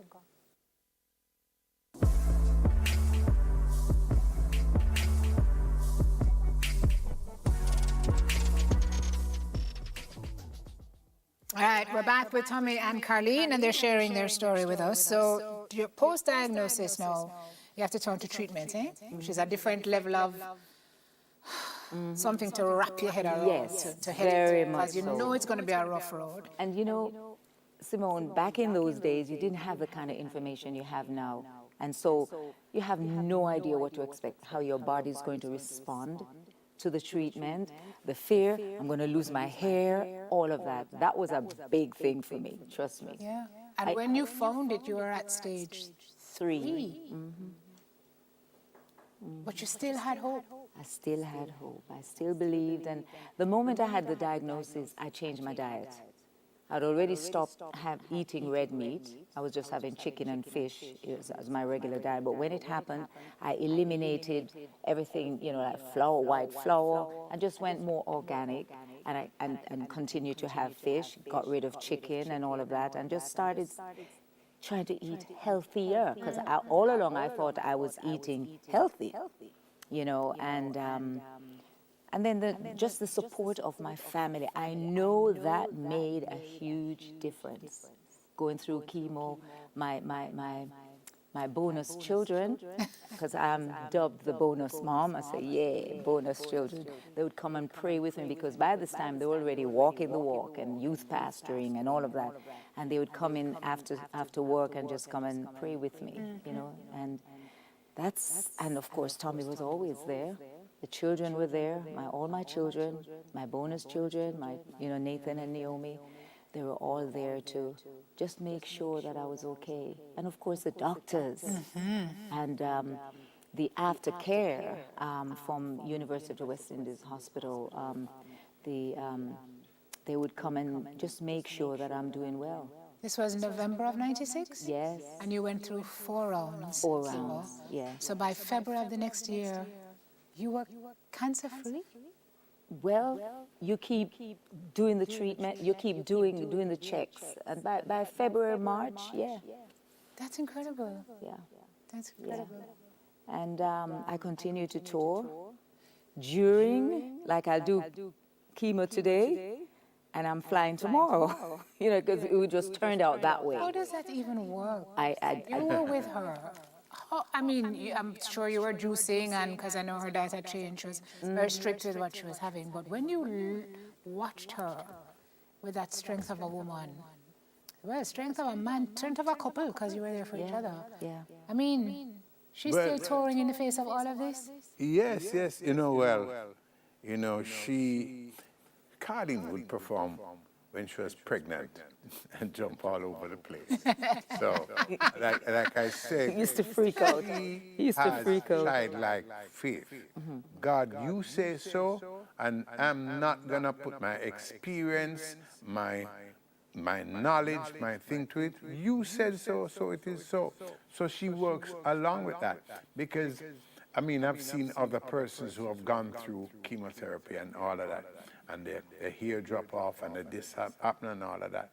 All right, we're back with Tommy and Carlene, and they're sharing their story with us. So, your post-diagnosis now, you have to turn to treatment, eh? Which is a different level of something to wrap your head around. Yes, to head very it, much because you so. know it's going to be a rough road. And you know, Simone, back in those days, you didn't have the kind of information you have now. And so you have no idea what to expect, how your body's going to respond to the treatment, the fear, I'm going to lose my hair, all of that. That was a big thing for me, trust me. Yeah. And when you found it, you were at stage 3. But you still had hope. I still had hope. I still believed. And the moment I had the diagnosis, I changed my diet. I'd already stopped eating red meat. I was just having chicken and fish as my regular diet. But when it happened, I eliminated everything, you know, like flour, white flour, and just went more organic. And continued to have fish, got rid of chicken and all of that, and just started trying to eat healthier. Because all along I thought I was eating healthy, you know, and then just the support of my family. I know that made a huge difference. Going through chemo, my bonus children, because I'm dubbed the bonus mom. I say, yeah, bonus children. They would come and pray with me because by this time they were already walking the walk and youth pastoring and all of that. And they would come in after work and just come and pray with me, you know. And of course, Tommy was always there. The children were there, all my children, my bonus children, Nathan and Naomi. They were all there to just make sure that I was okay. And of course, the doctors and the aftercare from University of the West Indies Hospital. They would come and just make sure that I'm doing well. This was November of 96? Yes. And you went through 4 rounds. 4 rounds, yeah. So by February of the next year, you were cancer-free? Well, you keep doing the treatment, you keep doing the checks. And by February, March, yeah. That's incredible. Yeah. That's incredible. Yeah. And I continue to tour during, like I'll do chemo today, and I'm flying tomorrow. You know, because it just turned out that way. How does that even work? You were with her. I mean, I'm sure you were juicing, and because I know her diet had changed, she was very strict with what she was having. But when you watched her with that strength of a woman, well, strength of a man, strength of a couple, because you were there for each other. Yeah. I mean, she's still touring in the face of all of this? Yes. Carlene would perform when she was pregnant and jump all over the place. So, like I said, He used to freak out. he He used to has freak out. childlike faith. God, you say so, and I'm not gonna put my experience, my knowledge, my thing to it. You said so, so it is so. So she works along with that because, I mean, I've seen other persons who have gone through chemotherapy and all of that, and their hair drop off and this happen and all of that.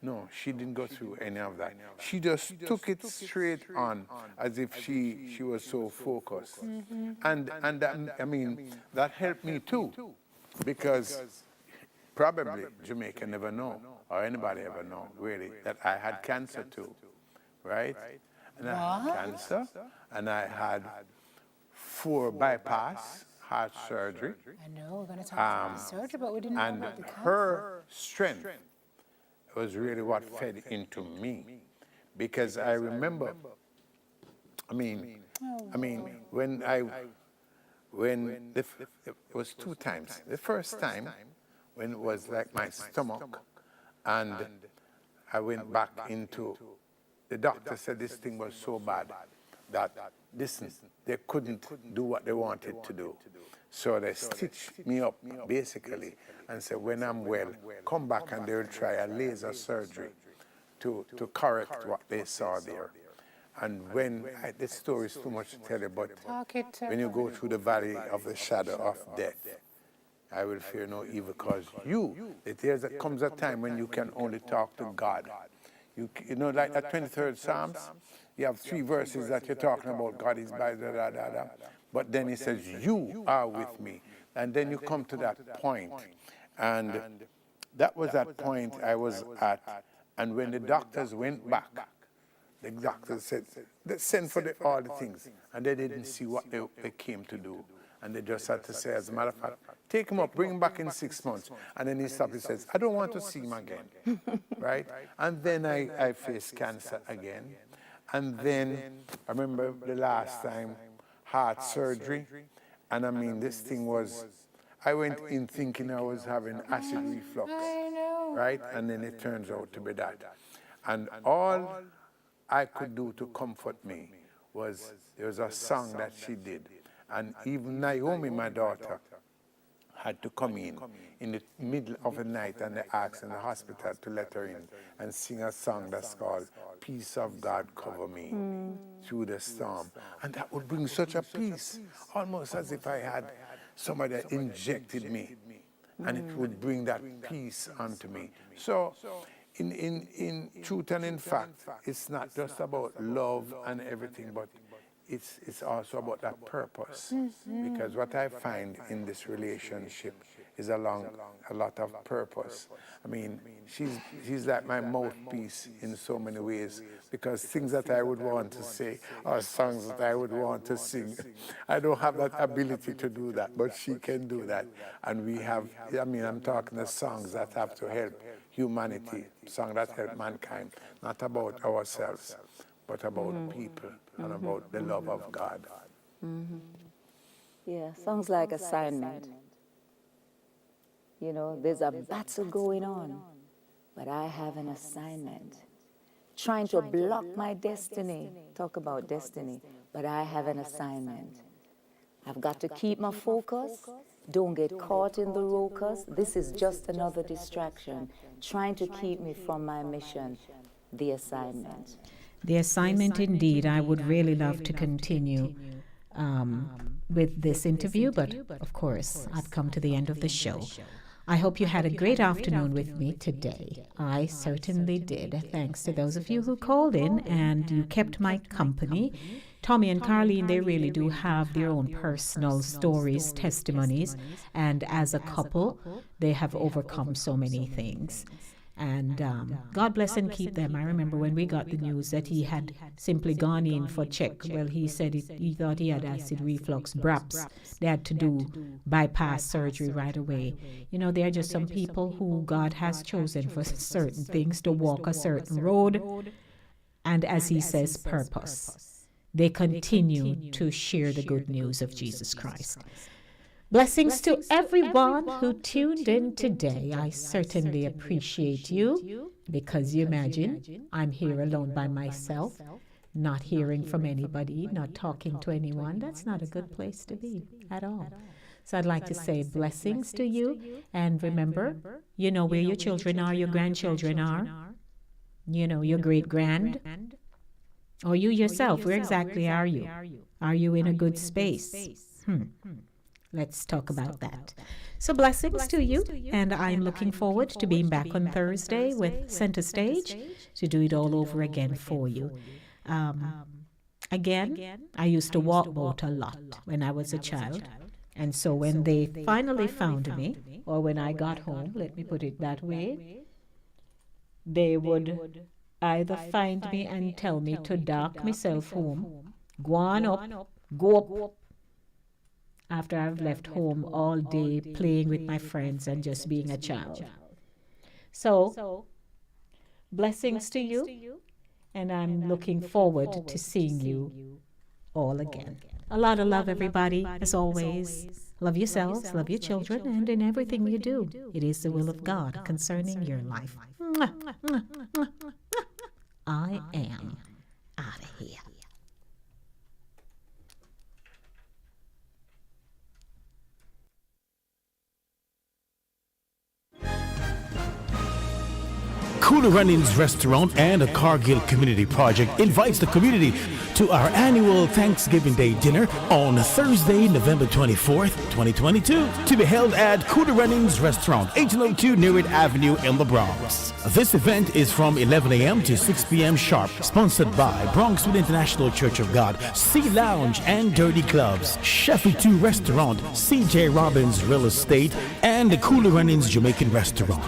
No, she didn't go through any of that. She just took it straight on as if she was so focused. And I mean, that helped me too, because probably Jamaica never know, or anybody ever know, really, that I had cancer too, right? And I had cancer, and I had 4 bypass heart surgery. I know, we're going to talk about the surgery, but we didn't know And about the cancer. her strength was really what fed into me, because I remember, I mean, when it was 2 times. The first time, when it was like my stomach, and I went back into, the doctor said this thing was so bad that, listen, they couldn't do what they wanted to do. So they stitched me up, basically, and said, when I'm well, come back and they'll try a laser surgery to correct what they saw there. And when, this story is too much to tell you, but when you go through the valley of the shadow of death, I will fear no evil, because there comes a time when you can only talk to God. You know, like that 23rd Psalms, you have 3 verses that you're talking about, God is by da. But then he says, you are with me. And then you come to that point. And that was that point I was at. And when the doctors went back, the doctors said, they sent for all the things. And they didn't see what they came to do. And they just had to say, as a matter of fact, take him up, bring him back in 6 months. And then he stopped and says, I don't want to see him again. Right? And then I faced cancer again. And then I remember the last time, heart surgery. And I mean, this thing was, I went in thinking I was having acid reflux. Right? And then it turns out to be that. And all I could do to comfort me was, there was a song that she did. And even Naomi, my daughter, had to come in the middle of the night, and they asked in the hospital to let her in and sing a song that's called Peace of God Cover Me Through the Storm. And that would bring such a peace, almost as if I had somebody that injected me, and it would bring that peace onto me. So in truth and in fact, it's not just about love and everything, but it's also about that purpose. Because what I find in this relationship is a lot of purpose. I mean, she's like my mouthpiece in so many ways, because things that I would want to say or songs that I would want to sing, I don't have that ability to do that, but she can do that. And we have, I mean, I'm talking the songs that have to help humanity, songs that help mankind, not about ourselves, but about people and about the love of God. Yeah, sounds like assignment. You know, there's a battle going on, but I have an assignment. Trying to block my destiny. Talk about destiny, but I have an assignment. I've got to keep my focus. Don't get caught in the rocus. This is just another distraction, trying to keep me from my mission, the assignment. The assignment, indeed. I would really love to continue with this interview, but of course, I've come to the end of the show. I hope you had a great afternoon with me today. I certainly did, thanks to those of you who called in and you kept my company. Tommy and Carlene, they really do have their own personal stories, testimonies, and as a couple, they have overcome so many things. And God bless and keep them. I remember when we got the news that he had simply gone in for check. Well, he said he thought he had acid reflux, BRAPS. They had to do bypass surgery right away. You know, there are just some people who God has chosen for certain things to walk a certain road. And as he says, purpose. They continue to share the good news of Jesus Christ. Blessings to everyone who tuned in today. I certainly appreciate you because you imagine I'm here alone by myself, not hearing from anybody, not talking to anyone. That's not a good place to be at all. So I'd like to say blessings to you. And remember, you know where your children are, your grandchildren are, you know, your great-grand, or you yourself. Where exactly are you? Are you in a good space? Let's talk about that. So blessings to you, and I'm looking forward to being back on Thursday with Center Stage to do it all over again for you. Again, I used to walk boat a lot when I was a child, and so when they finally found me, or when I got home, let me put it that way, they would either find me and tell me to dock myself home, go on up, go up, after I've left home all day playing with my friends and just being a child. So, blessings to you, and I'm looking forward to seeing you all again. A lot of love, everybody, as always. Love yourselves, love your children, and in everything you do, it is the will of God concerning your life. I am out of here. Cooler Runnings Restaurant and a Cargill Community Project invites the community to our annual Thanksgiving Day dinner on Thursday, November 24th, 2022, to be held at Cooler Runnings Restaurant, 1802 Nearwood Avenue in the Bronx. This event is from 11 a.m. to 6 p.m. sharp, sponsored by Bronxwood International Church of God, Sea Lounge and Dirty Clubs, Sheffield 2 Restaurant, C.J. Robbins Real Estate, and the Cooler Runnings Jamaican Restaurant.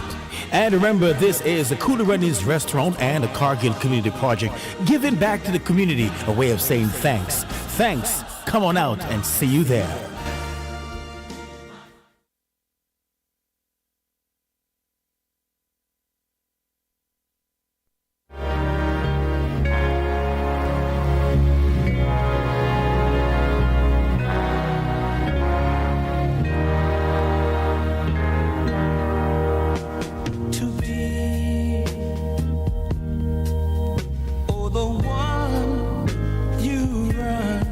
And remember, this is the Cooler Runnings Restaurant and the Cargill Community Project, giving back to the community, a way of saying thanks. Thanks. Come on out and see you there.